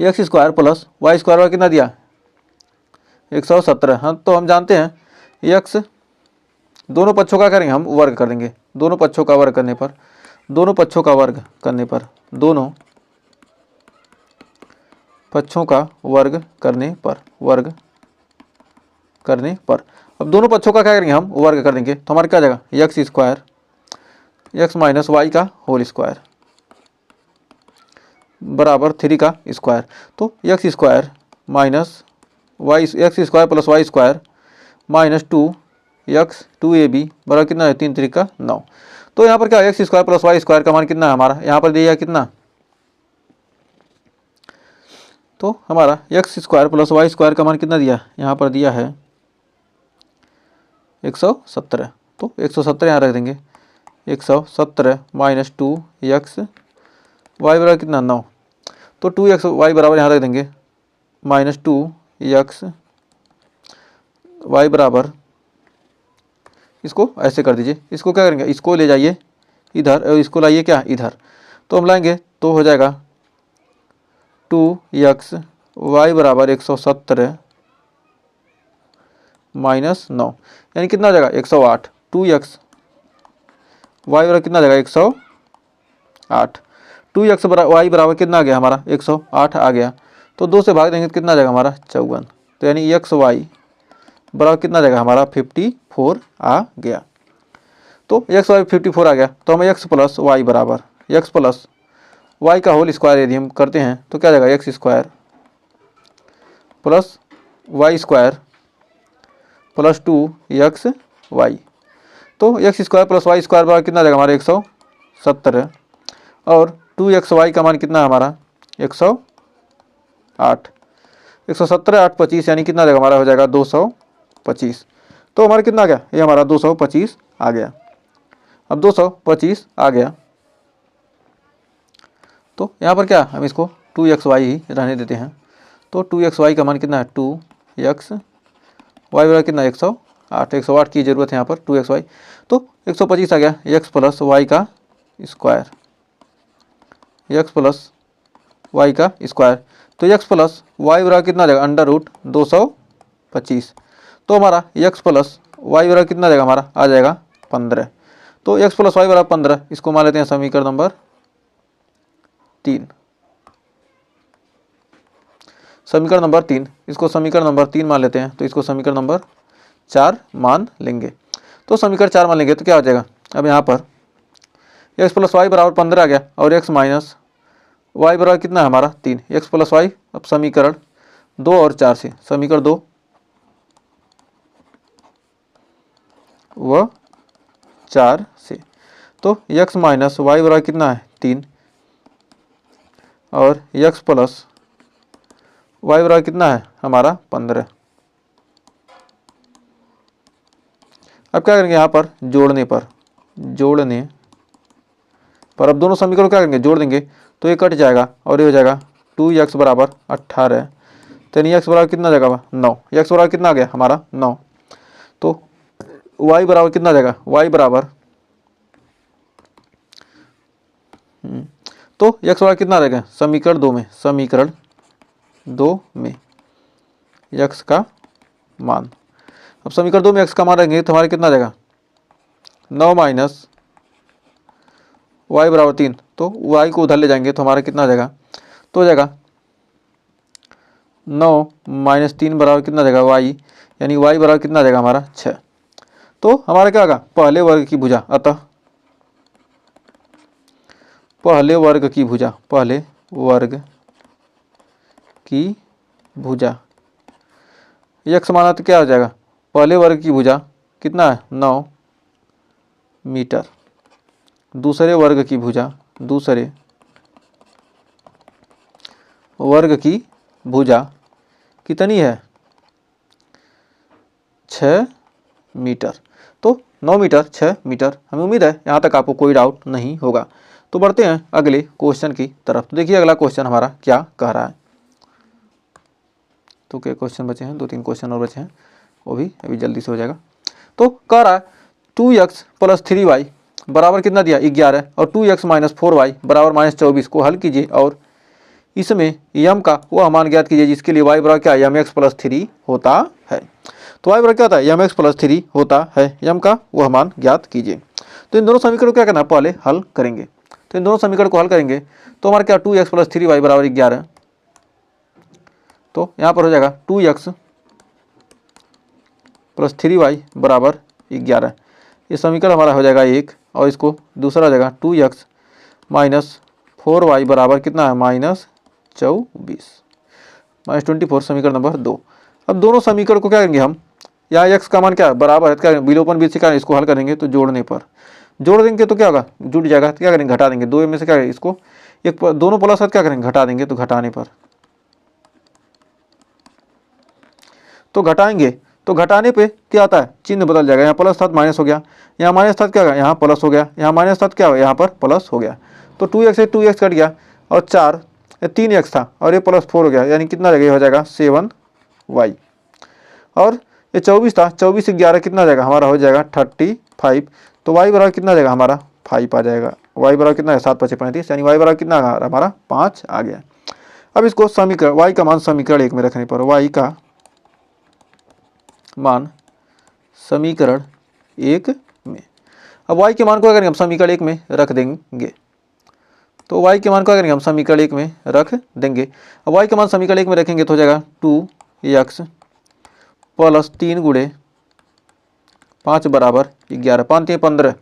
X square plus y square बराबर कितना दिया 117। हाँ तो हम जानते हैं एक्स, दोनों पक्षों का करेंगे हम वर्ग कर देंगे, दोनों पक्षों का वर्ग करने पर, दोनों पक्षों का वर्ग करने पर, दोनों पक्षों का वर्ग करने पर, अब दोनों पक्षों का क्या करेंगे हम वर्ग कर देंगे। तो हमारा क्या जाएगा x square x minus y का होल स्क्वायर बराबर 3 का स्क्वायर। तो x square minus y, x square plus y square minus 2x 2ab बराबर कितना है 3 3 का 9। तो यहाँ पर क्या x square plus y square का मान कितना है हमारा, यहाँ पर दिया कितना, तो हमारा x square plus y square का मान कितना दिया, यहाँ पर दिया है 117। तो 117 यहाँ रख देंगे, 117 माइनस 2x वाई बराबर कितना 9। तो 2x वाई बराबर यहाँ रख देंगे माइनस 2x वाई बराबर, इसको ऐसे कर दीजिए, इसको क्या करेंगे इसको ले जाइए इधर और इसको लाइए क्या इधर। तो हम लाएंगे तो हो जाएगा 2x वाई बराबर 117 माइनस 9 यानी कितना आ जाएगा 108। 2x वाई बराबर कितना आ जाएगा 108। 2x वाई बराबर कितना आ गया हमारा 108 आ गया। तो 2 से भाग देंगे तो कितना आ जाएगा हमारा 54। तो यानी एक्स वाई बराबर कितना आ जाएगा हमारा 54 आ गया। तो एक्स वाई 54 आ गया। तो हमें एक्स प्लस वाई बराबर एक्स प्लस वाई का होल स्क्वायर यदि हम करते हैं तो क्या आ जाएगा x square plus y square plus 2xy। तो x square plus y square बराबर कितना देगा हमारा 170 और 2xy का मान कितना है हमारा 108। 170 8 25 यानी कितना देगा हमारा हो जाएगा 225। तो हमारा कितना आ गया, ये हमारा 225 आ गया। अब 225 आ गया तो यहाँ पर क्या हम इसको 2xy ही रहने देते हैं। तो 2xy का मान कितना है 2xy बराबर कितना 108। 108 की ज़रूरत है यहाँ पर 2xy। तो 125 आ गया x प्लस वाई का स्क्वायर, x प्लस वाई का स्क्वायर। तो x प्लस वाई बराबर कितना देगा अंडर रूट 225। तो हमारा x प्लस वाई बराबर कितना देगा हमारा आ जाएगा 15। तो x प्लस वाई बराबर 15, इसको मान लेते हैं समीकरण नंबर 3। समीकरण नंबर 3, इसको समीकरण नंबर 3 मान लेते हैं। तो इसको समीकरण नंबर 4 मान लेंगे। तो समीकरण 4 मान लेंगे तो क्या हो जाएगा, अब यहाँ पर x प्लस वाई बराबर 15 आ गया और x माइनस वाई बराबर कितना है हमारा 3। x प्लस वाई अब समीकरण 2 और 4 से, समीकरण 2 व 4 से। तो x माइनस वाई बराबर कितना है 3 और x प्लस वाई बराबर कितना है हमारा 15। अब क्या करेंगे यहाँ पर जोड़ने पर अब दोनों समीकरण क्या करेंगे जोड़ देंगे तो ये कट जाएगा और ये हो जाएगा 2x बराबर 18। तो यानी x बराबर कितना जाएगा 9। x बराबर कितना आ गया हमारा 9। तो y बराबर कितना जाएगा y बराबर तो x बराबर कितना रहेगा समीकरण 2 में x का मान। अब समीकरण 2 में x का मान रहेंगे तो हमारे कितना जाएगा 9 माइनस y बराबर 3। तो y को उधर ले जाएंगे तो हमारा कितना आ जाएगा, तो हो जाएगा 9 माइनस 3 बराबर कितना जाएगा y, यानी y बराबर कितना जाएगा हमारा 6। तो हमारा क्या होगा पहले वर्ग की भुजा, अतः पहले वर्ग की भुजा x माना तो क्या हो जाएगा पहले वर्ग की भुजा कितना है 9 मीटर। दूसरे वर्ग की भुजा कितनी है 6 मीटर। तो 9 मीटर 6 मीटर। हमें उम्मीद है यहाँ तक आपको कोई डाउट नहीं होगा। तो बढ़ते हैं अगले क्वेश्चन की तरफ। तो देखिए अगला क्वेश्चन हमारा क्या कह रहा है। तो क्या क्वेश्चन बचे हैं, 2-3 क्वेश्चन और बचे हैं, वो भी अभी जल्दी से हो जाएगा। तो कह रहा है 2x प्लस 3y बराबर कितना दिया 11 और 2x माइनस 4y बराबर -24 को हल कीजिए और इसमें यम का वह मान ज्ञात कीजिए जिसके लिए y बराबर क्या यम एक्स प्लस 3 होता है। तो y बराबर क्या होता है यम एक्स प्लस 3 होता है, यम का वह मान ज्ञात कीजिए। तो इन दोनों समीकरण को क्या करना है पहले हल करेंगे। तो इन दोनों समीकरण को हल करेंगे तो हमारा क्या 2x प्लस 3y बराबर 11। तो यहाँ पर हो जाएगा 2x प्लस 3y बराबर 11। ये समीकरण हमारा हो जाएगा 1 और इसको दूसरा हो जाएगा 2x माइनस 4y बराबर कितना है -24 समीकरण नंबर 2। अब दोनों समीकरण को क्या करेंगे हम, यहाँ x का मान क्या है बराबर है, क्या विलोपन विधि से क्या इसको हल करेंगे तो जोड़ देंगे तो क्या होगा जुड़ जाएगा। तो क्या करेंगे घटा देंगे, 2 में से क्या करेंगे इसको एक दोनों प्लस क्या करेंगे घटा देंगे। तो घटाएंगे तो घटाने पे क्या आता है चिन्ह बदल जाएगा, यहाँ प्लस था माइनस हो गया, यहाँ माइनस था क्या होगा यहाँ प्लस हो गया, यहाँ माइनस था क्या होगा यहाँ पर प्लस हो गया। तो 2x से 2x कट गया और 3x था और ये प्लस 4 हो गया, यानी कितना रहेगा हो जाएगा 7y। और ये 24 था, 24 से 11 कितना जाएगा हमारा हो जाएगा 35। तो y बराबर कितना जाएगा हमारा 5 आ जाएगा। y बराबर कितना है 7 × 5 = 35, यानी y बराबर कितना हमारा 5 आ गया। अब इसको समीकरण y का मान समीकरण 1 में रखने पर y का मान समीकरण 1 में, अब y के मान को क्या करेंगे हम समीकरण 1 में रख देंगे। तो y के मान को क्या करेंगे हम समीकरण 1 में रख देंगे। अब y का मान समीकरण 1 में रखेंगे तो हो जाएगा 2x प्लस 3 × 5 बराबर 11, 5 × 15।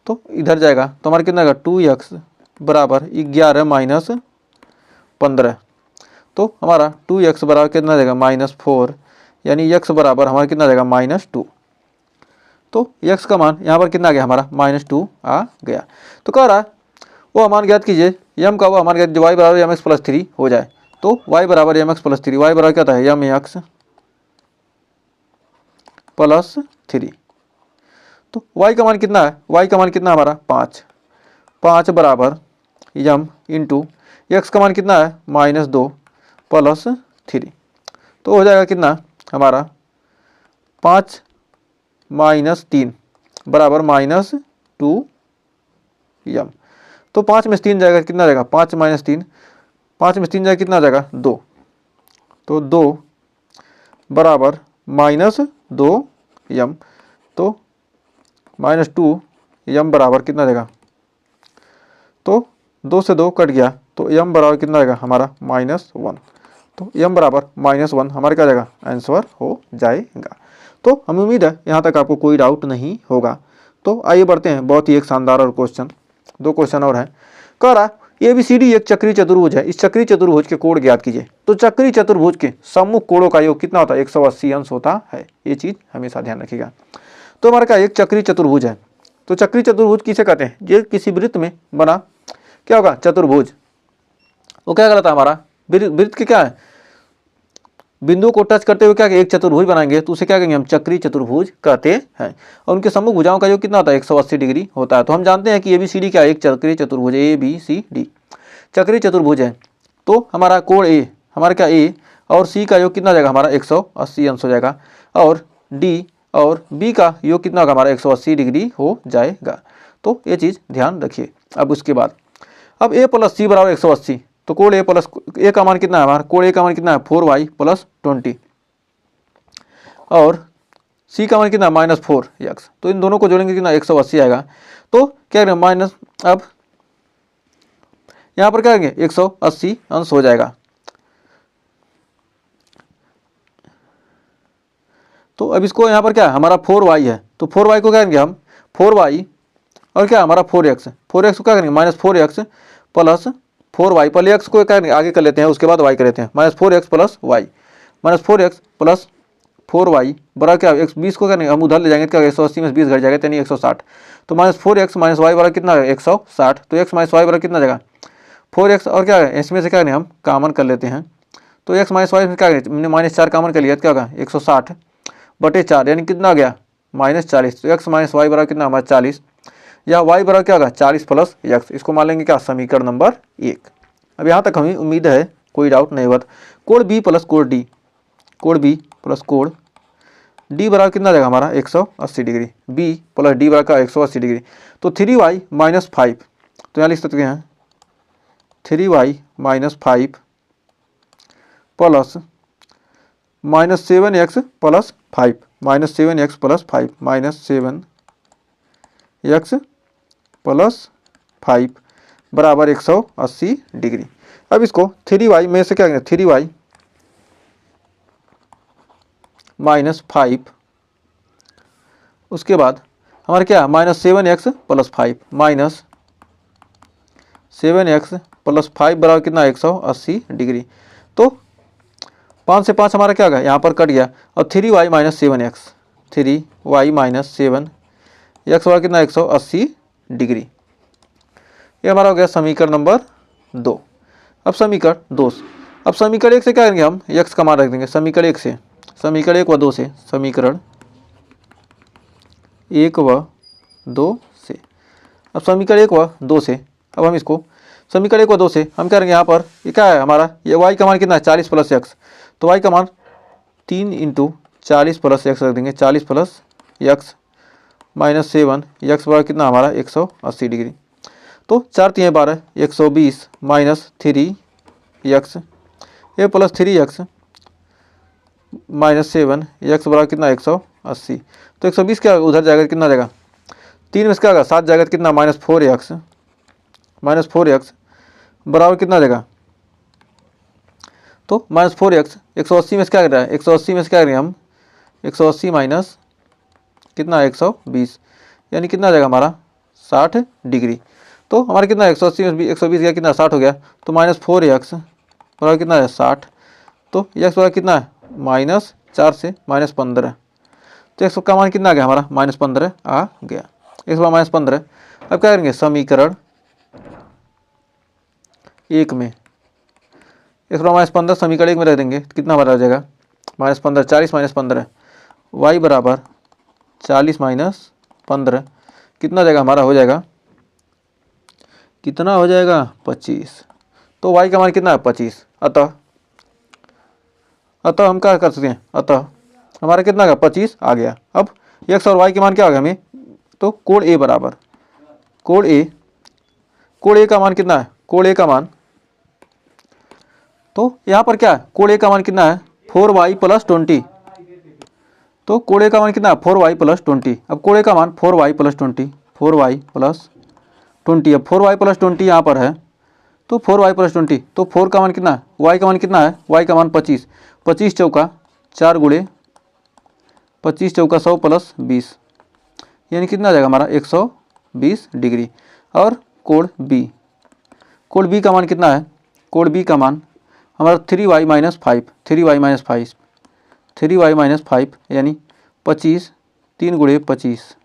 तो इधर जाएगा तो हमारा कितना आएगा 2x बराबर 11 माइनस 15। तो हमारा 2x बराबर कितना आ जाएगा -4, यानी x बराबर हमारा कितना आ जाएगा -2। तो x का मान यहाँ पर कितना आ गया हमारा -2 आ गया। तो कह रहा है वो मान ज्ञात कीजिए, m का वो मान ज्ञात y बराबर mx प्लस 3 हो जाए। तो y बराबर mx प्लस 3, y बराबर क्या था mx प्लस 3। तो y का मान कितना है, y का मान कितना हमारा 5 बराबर m इंटू x का मान कितना है -2 प्लस 3। तो हो जाएगा कितना हमारा 5 - 3 बराबर -2m। तो 5 में से 3 जाएगा कितना जाएगा 5 - 3, 5 में से 3 जाएगा कितना जाएगा 2। तो 2 बराबर -2m। तो -2m बराबर कितना देगा, तो 2 से 2 कट गया, तो m बराबर कितना आएगा हमारा -1। तो m बराबर -1 हमारा क्या जाएगा आंसर हो जाएगा। तो हमें उम्मीद है यहाँ तक आपको कोई डाउट नहीं होगा। तो आइए बढ़ते हैं बहुत ही एक शानदार और क्वेश्चन, 2 क्वेश्चन और हैं। कह रहा ABCD एक चक्रीय चतुर्भुज है, इस चक्रीय चतुर्भुज के कोण ज्ञात कीजिए। तो चक्रीय चतुर्भुज के सम्मुख कोणों का योग कितना होता है 180 अंश होता है, ये चीज हमेशा ध्यान रखिएगा। तो हमारा क्या एक चक्रीय चतुर्भुज है। तो चक्रीय चतुर्भुज किसे कहते हैं, जो किसी वृत्त में बना क्या होगा चतुर्भुज, वो क्या कहलाता है हमारा वृत्त के क्या है बिंदु को टच करते हुए क्या एक चतुर्भुज बनाएंगे, तो उसे क्या कहेंगे हम चक्रीय चतुर्भुज कहते हैं। और उनके सम्मुख भुजाओं का योग कितना होता है 180 डिग्री होता है। तो हम जानते हैं कि ABCD क्या एक चक्रीय चतुर्भुज है, ABCD चक्रीय चतुर्भुज है। तो हमारा कोण A हमारा क्या A और C का योग कितना जाएगा हमारा 180 अंश हो जाएगा, और D और B का योग कितना होगा हमारा 180 डिग्री हो जाएगा। तो ये चीज़ ध्यान रखिए। अब उसके बाद अब A प्लस C बराबर 180, तो कोण A प्लस A का मान कितना है हमारा, कोण A का मान कितना है 4y प्लस 20, और C का मान कितना है -4x। तो इन दोनों को जोड़ेंगे कितना 180 आएगा। तो क्या करेंगे माइनस, अब यहाँ पर क्या करेंगे 180 अंश हो जाएगा। तो अब इसको यहाँ पर क्या है हमारा 4y है, तो 4y को क्या करेंगे हम 4y और क्या हमारा 4x, 4x को क्या करेंगे -4x प्लस 4y, पहले x को क्या आगे कर लेते हैं उसके बाद y कर लेते हैं, -4x plus y, -4x plus 4y बराबर क्या x 20 को क्या हम उधर ले जाएंगे, क्या 180 में 20 घट जाएगा यानी 160। तो -4x - y बराबर कितना है 160। तो x - y बराबर कितना जाएगा 4x, और क्या है इसमें से क्या करें हम कॉमन कर लेते हैं। तो x - y में क्या करें हमने -4 कॉमन कर लिया, तो क्या होगा 160/4 यानी कितना आ गया -40। तो x - y बराबर कितना हमारा 40, या y बराबर क्या होगा 40 प्लस x। इसको मान लेंगे क्या समीकरण नंबर 1। अब यहाँ तक हमें उम्मीद है कोई डाउट नहीं हुआ। कोण B प्लस कोण D, कोण B प्लस कोण D बराबर कितना जाएगा हमारा 180 डिग्री, B प्लस D बराबर का 180 डिग्री। तो 3y - 5, तो यहाँ लिख सकते हैं 3y - 5 plus -7x plus 5, -7x plus 5, -7x plus 5 बराबर 180 डिग्री। अब इसको 3y में से क्या करेंगे 3y - 5, उसके बाद हमारा क्या -7x प्लस 5, -7x प्लस 5 बराबर कितना 180 डिग्री। तो 5 से 5 हमारा क्या होगा यहाँ पर कट गया, और 3y - 7x, 3y - 7x बराबर कितना 180 डिग्री। ये हमारा हो गया समीकरण नंबर 2। अब समीकरण 2, अब समीकरण 1 से क्या करेंगे हम x का मान रख देंगे, समीकरण 1 से, समीकरण 1 व 2 से, समीकरण 1 व 2 से। अब समीकरण 1 व 2 से अब हम इसको समीकरण 1 व 2 से हम क्या करेंगे, यहाँ पर ये क्या है हमारा ये y का मान कितना है 40 प्लस x। तो y का मान 3 × 40 प्लस x रख देंगे, 40 प्लस x -7 x बराबर कितना हमारा 180 डिग्री। तो 4 × 3 = 12, 120 माइनस 3x, ये प्लस 3x -7 x बराबर कितना 180। तो 120 क्या उधर जाएगा कितना जाएगा 3 में से क्या होगा 7 जाएगा, कितना -4x बराबर कितना जाएगा, तो -4x 180 में से क्या कर रहा है 180 में से क्या करेंगे हम 180 माइनस कितना 120 यानी कितना जाएगा हमारा 60 डिग्री। तो हमारा कितना 180 में 120 गया कितना 60 हो गया, तो -4x बराबर कितना है 60। तो एक्स बराबर कितना है -4 से -15। तो एक्स का मान कितना आ गया हमारा -15 आ गया। एक्स बराबर -15। अब क्या करेंगे समीकरण 1 में एक्स बराबर -15 समीकरण 1 में रख देंगे, कितना हमारा आ जाएगा -15 40 -15 वाई बराबर 40 -15 कितना जाएगा हमारा हो जाएगा, कितना हो जाएगा 25। तो y का मान कितना है 25। अतः हम क्या कर सकते हैं, अतः हमारा कितना आ गया 25 आ गया। अब x और y के मान क्या आ गया हमें, तो कोण A बराबर कोण A का मान कितना है, कोण A का मान, तो यहाँ पर क्या है कोण A का मान कितना है 4y + 20। तो कोण A का मान कितना है 4y + 20। अब कोण A का मान 4y + 20 4y + 20। अब 4y + 20 यहाँ पर है, तो 4y + 20 तो 4 का मान कितना है, y का मान कितना है, y का मान 25। 25 चौका 4 गुणे 25 चौका 100 + 20 यानी कितना आ जाएगा हमारा 120 डिग्री। और कोण B का मान कितना है, कोण B का मान हमारा 3y - 5 3y - 5 यानी 25 3 गुणे 25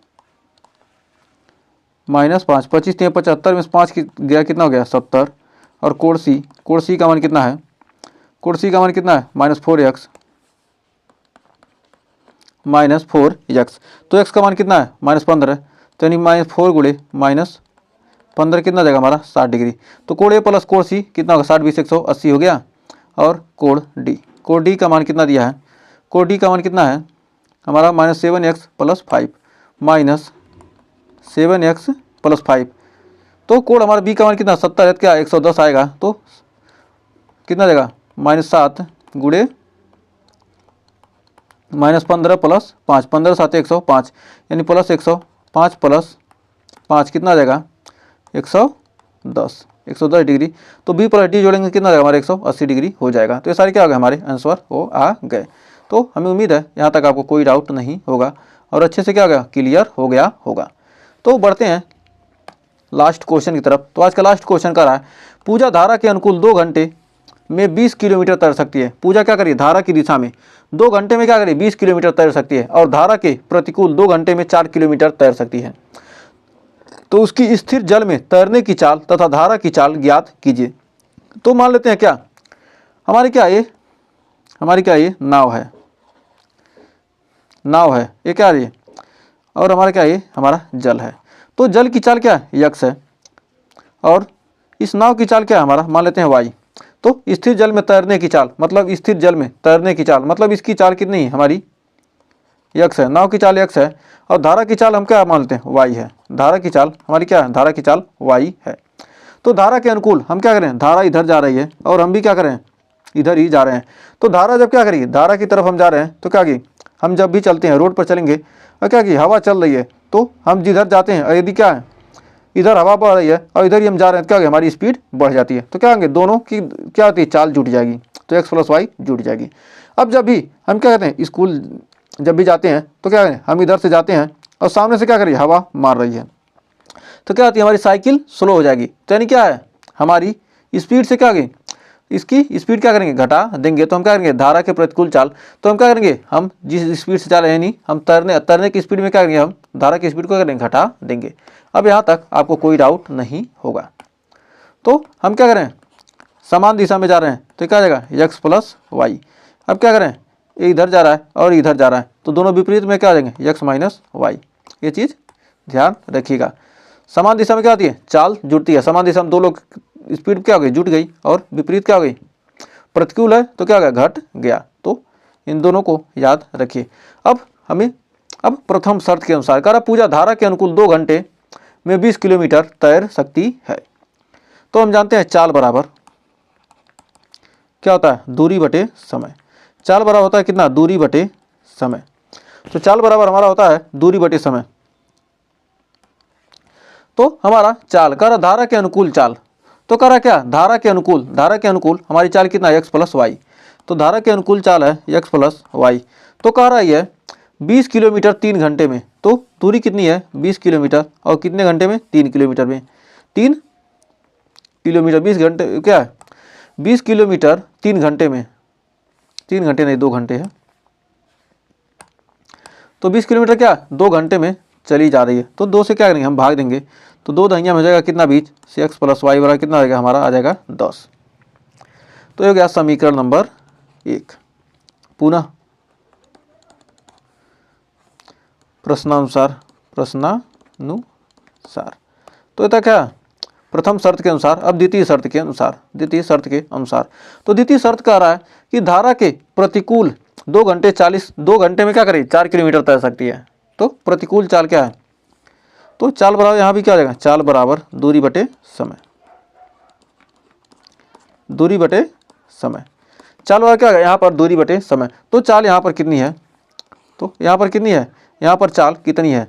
-5 25 3 75 में 5 गया कितना हो गया 70। और कोण C का मान कितना है, कोण C का मान कितना है -4x तो x का मान कितना है -15 तो यानी -4 गुणे -15 कितना जाएगा हमारा 60 डिग्री। तो कोण A + कोण C कितना होगा 60 20 180 हो गया। और कोण D का मान कितना दिया है, कोण D का मान कितना है हमारा -7x + 5 -7x + 5। तो कोण हमारा B का मान कितना 70 है, क्या 110 आएगा। तो कितना देगा -7 गुणे -15 + 5 15 7 105 यानी +105 + 5 कितना आ जाएगा 110 डिग्री। तो B + D जोड़ेंगे कितना जाएगा हमारा 180 डिग्री हो जाएगा। तो ये सारे क्या हो गए हमारे आंसर वो आ गए। तो हमें उम्मीद है यहाँ तक आपको कोई डाउट नहीं होगा और अच्छे से क्या हो गया क्लियर हो गया होगा। तो बढ़ते हैं लास्ट क्वेश्चन की तरफ। तो आज का लास्ट क्वेश्चन कर रहा है पूजा धारा के अनुकूल 2 घंटे में 20 किलोमीटर तैर सकती है। पूजा क्या करिए धारा की दिशा में 2 घंटे में क्या करिए 20 किलोमीटर तैर सकती है और धारा के प्रतिकूल 2 घंटे में 4 किलोमीटर तैर सकती है। तो उसकी स्थिर जल में तैरने की चाल तथा धारा की चाल ज्ञात कीजिए। तो मान लेते हैं क्या हमारी क्या ये नाव है ये क्या है और हमारा क्या ये हमारा जल है। तो जल की चाल क्या है x है और इस नाव की चाल क्या है हमारा मान लेते हैं y। तो स्थिर जल में तैरने की चाल मतलब स्थिर जल में तैरने की चाल मतलब इसकी चाल कितनी है हमारी x है, नाव की चाल x है और धारा की चाल हम क्या मान लेते हैं y है। धारा की चाल हमारी क्या है धारा की चाल y है। तो धारा के अनुकूल हम क्या करें धारा इधर जा रही है और हम भी क्या करें इधर ही जा रहे हैं। तो धारा जब क्या करिए धारा की तरफ हम जा रहे हैं तो क्या की हम जब भी चलते हैं रोड पर चलेंगे और क्या की हवा चल रही है तो हम जिधर जाते हैं और यदि क्या है इधर हवा बढ़ रही है और इधर ही हम जा रहे हैं तो क्या होगा हमारी स्पीड बढ़ जाती है। तो क्या होंगे दोनों की क्या होती है चाल जुट जाएगी तो x + y जुट जाएगी। अब जब भी हम क्या कहते हैं स्कूल जब भी जाते हैं तो क्या करें हम इधर से जाते हैं और सामने से क्या करिए हवा मार रही है तो क्या होती है हमारी साइकिल स्लो हो जाएगी। तो यानी क्या है हमारी स्पीड से क्या होगी इसकी स्पीड क्या करेंगे घटा देंगे। तो हम क्या करेंगे धारा के प्रतिकूल चाल तो हम क्या करेंगे हम जिस स्पीड से चल रहे हैं नहीं हम तैरने की स्पीड में क्या करेंगे हम धारा की स्पीड को करेंगे घटा देंगे। अब यहाँ तक आपको कोई डाउट नहीं होगा। तो हम क्या करें समान दिशा में जा रहे हैं तो क्या आ जाएगा x + y। अब क्या करें ये इधर जा रहा है और इधर जा रहा है तो दोनों विपरीत में क्या आ जाएंगे x - y। ये चीज़ ध्यान रखिएगा। समान दिशा में क्या होती है चाल जुड़ती है, समान दिशा में दो लोग स्पीड क्या हो गई जुट गई और विपरीत क्या हो गई प्रतिकूल है तो क्या हो गया घट गया। तो इन दोनों को याद रखिए। अब प्रथम शर्त के अनुसार कह रहा पूजा धारा के अनुकूल 2 घंटे में 20 किलोमीटर तैर सकती है। तो हम जानते हैं चाल बराबर क्या होता है दूरी बटे समय। चाल बराबर होता है कितना दूरी बटे समय। तो चाल बराबर हमारा होता है दूरी बटे समय। तो हमारा चाल कह रहा धारा के अनुकूल चाल तो कह रहा क्या धारा के अनुकूल हमारी चाल कितना है x + y। तो धारा के अनुकूल चाल है x + y। तो कह रहा है 20 किलोमीटर 3 घंटे में। तो दूरी कितनी है 20 किलोमीटर और कितने घंटे में 3 किलोमीटर में 3 किलोमीटर 20 घंटे क्या है 20 किलोमीटर 3 घंटे में, 3 घंटे नहीं 2 घंटे है, तो 20 किलोमीटर क्या 2 घंटे में चली जा रही है। तो 2 से क्या करेंगे हम भाग देंगे, तो 2 दहिया में हो जाएगा कितना बीच से x प्लस वाई बराबर कितना आएगा हमारा आ जाएगा 10। तो ये हो गया समीकरण नंबर 1। पुनः प्रश्नानुसार तो ये क्या प्रथम शर्त के अनुसार, अब द्वितीय शर्त के अनुसार, द्वितीय शर्त के अनुसार तो द्वितीय शर्त कह रहा है कि धारा के प्रतिकूल 2 घंटे में क्या करेगी 4 किलोमीटर तैर सकती है। तो प्रतिकूल चाल क्या है, तो चाल बराबर यहाँ भी क्या हो जाएगा, चाल बराबर दूरी बटे समय, दूरी बटे समय। चाल बराबर क्या होगा यहाँ पर दूरी बटे समय। तो चाल यहाँ पर कितनी है, तो यहाँ पर कितनी है, यहाँ पर चाल कितनी है,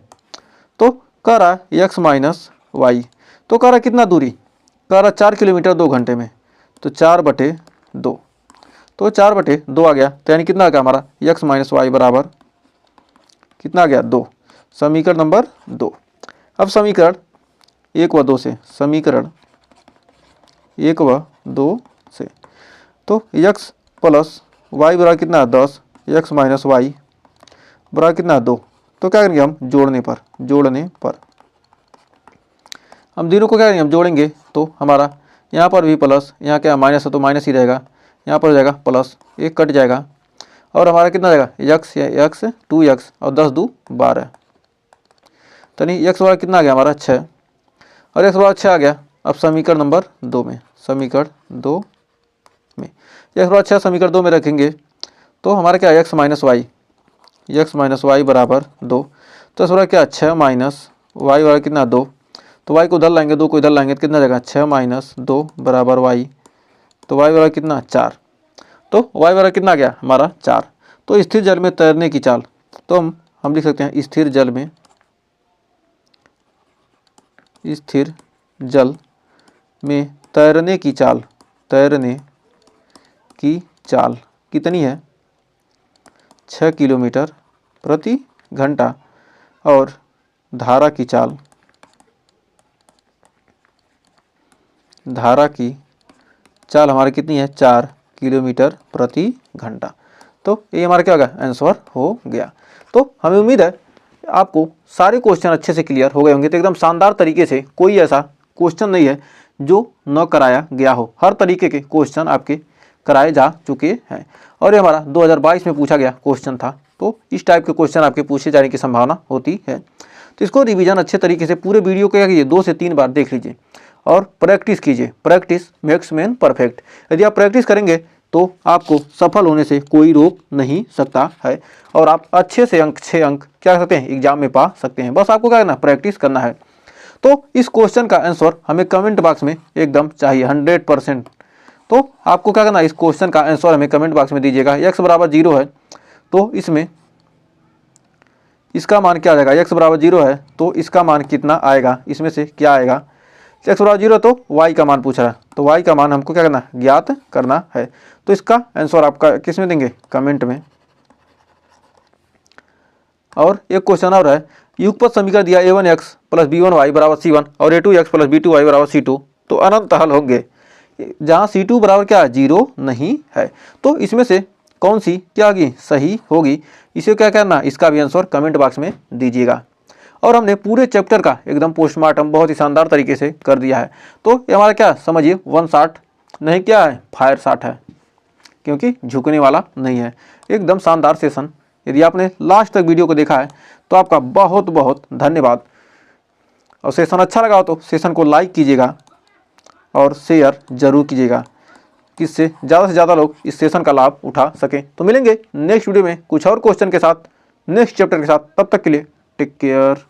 तो कह रहा है x माइनस वाई। तो कह रहा है कितना दूरी, कह रहा है 4 किलोमीटर 2 घंटे में, तो 4/2, तो 4/2 आ गया। तो यानी कितना आ गया हमारा x माइनस वाई बराबर कितना आ गया 2। समीकरण नंबर 2। अब समीकरण 1 व 2 से, समीकरण 1 व 2 से, तो x प्लस वाई बराबर कितना है 10, x माइनस वाई बराबर कितना है 2। तो क्या करेंगे हम जोड़ने पर हम तीनों को क्या करेंगे हम जोड़ेंगे, तो हमारा यहाँ पर भी प्लस, यहाँ क्या माइनस है तो माइनस ही रहेगा, यहाँ पर हो जाएगा प्लस, एक कट जाएगा और हमारा कितना जाएगा x 2x और 10 2 12। तो नहीं x बराबर कितना आ गया हमारा 6 और x बराबर 6 आ गया। अब समीकरण नंबर 2 में, समीकरण 2 में x बराबर 6 समीकरण 2 में रखेंगे, तो हमारा क्या x माइनस वाई बराबर 2। तो इस बराबर क्या 6 माइनस वाई बराबर कितना 2, तो y को इधर लाएंगे 2 को इधर लाएंगे तो कितना जाएगा 6 माइनस 2 बराबर y। तो y बराबर कितना 4, तो y बराबर कितना आ गया हमारा 4। तो स्थिर जल में तैरने की चाल, तो हम लिख सकते हैं स्थिर जल में तैरने की चाल कितनी है 6 किलोमीटर प्रति घंटा और धारा की चाल हमारी कितनी है 4 किलोमीटर प्रति घंटा। तो ये हमारा क्या होगा आंसर हो गया। तो हमें उम्मीद है आपको सारे क्वेश्चन अच्छे से क्लियर हो गए होंगे। तो एकदम शानदार तरीके से कोई ऐसा क्वेश्चन नहीं है जो न कराया गया हो, हर तरीके के क्वेश्चन आपके कराए जा चुके हैं। और ये हमारा 2022 में पूछा गया क्वेश्चन था, तो इस टाइप के क्वेश्चन आपके पूछे जाने की संभावना होती है। तो इसको रिवीजन अच्छे तरीके से पूरे वीडियो को क्या कीजिए 2 से 3 बार देख लीजिए और प्रैक्टिस कीजिए। Practice makes man perfect. यदि आप प्रैक्टिस करेंगे तो आपको सफल होने से कोई रोक नहीं सकता है और आप अच्छे से 6 अंक क्या सकते हैं एग्जाम में पा सकते हैं। बस आपको क्या करना प्रैक्टिस करना है। तो इस क्वेश्चन का आंसर हमें कमेंट बॉक्स में एकदम चाहिए 100%। तो आपको क्या करना इस क्वेश्चन का आंसर हमें कमेंट बॉक्स में दीजिएगा। x बराबर 0 है तो इसमें इसका मान क्या आ जाएगा, x बराबर 0 है तो इसका मान कितना आएगा, इसमें से क्या आएगा। x बराबर 0 तो y का मान पूछ रहा है, तो y का मान हमको क्या करना ज्ञात करना है। तो इसका आंसर आपका किस में देंगे कमेंट में। और एक क्वेश्चन और है, युगपत समीकरण दिया a1x प्लस b1y बराबर c1 और a2x प्लस b2y बराबर c2 तो अनंत हल होंगे जहाँ c2 बराबर क्या 0 नहीं है। तो इसमें से कौन सी क्या होगी सही होगी, इसे क्या करना इसका भी आंसर कमेंट बॉक्स में दीजिएगा। और हमने पूरे चैप्टर का एकदम पोस्टमार्टम बहुत ही शानदार तरीके से कर दिया है। तो ये हमारा क्या समझिए 1 शॉट नहीं क्या है फायर शॉट है, क्योंकि झुकने वाला नहीं है। एकदम शानदार सेशन। यदि आपने लास्ट तक वीडियो को देखा है तो आपका बहुत बहुत धन्यवाद। और सेशन अच्छा लगा हो तो सेशन को लाइक कीजिएगा और शेयर जरूर कीजिएगा, जिससे ज़्यादा से ज़्यादा लोग इस सेशन का लाभ उठा सकें। तो मिलेंगे नेक्स्ट वीडियो में कुछ और क्वेश्चन के साथ, नेक्स्ट चैप्टर के साथ। तब तक के लिए टेक केयर।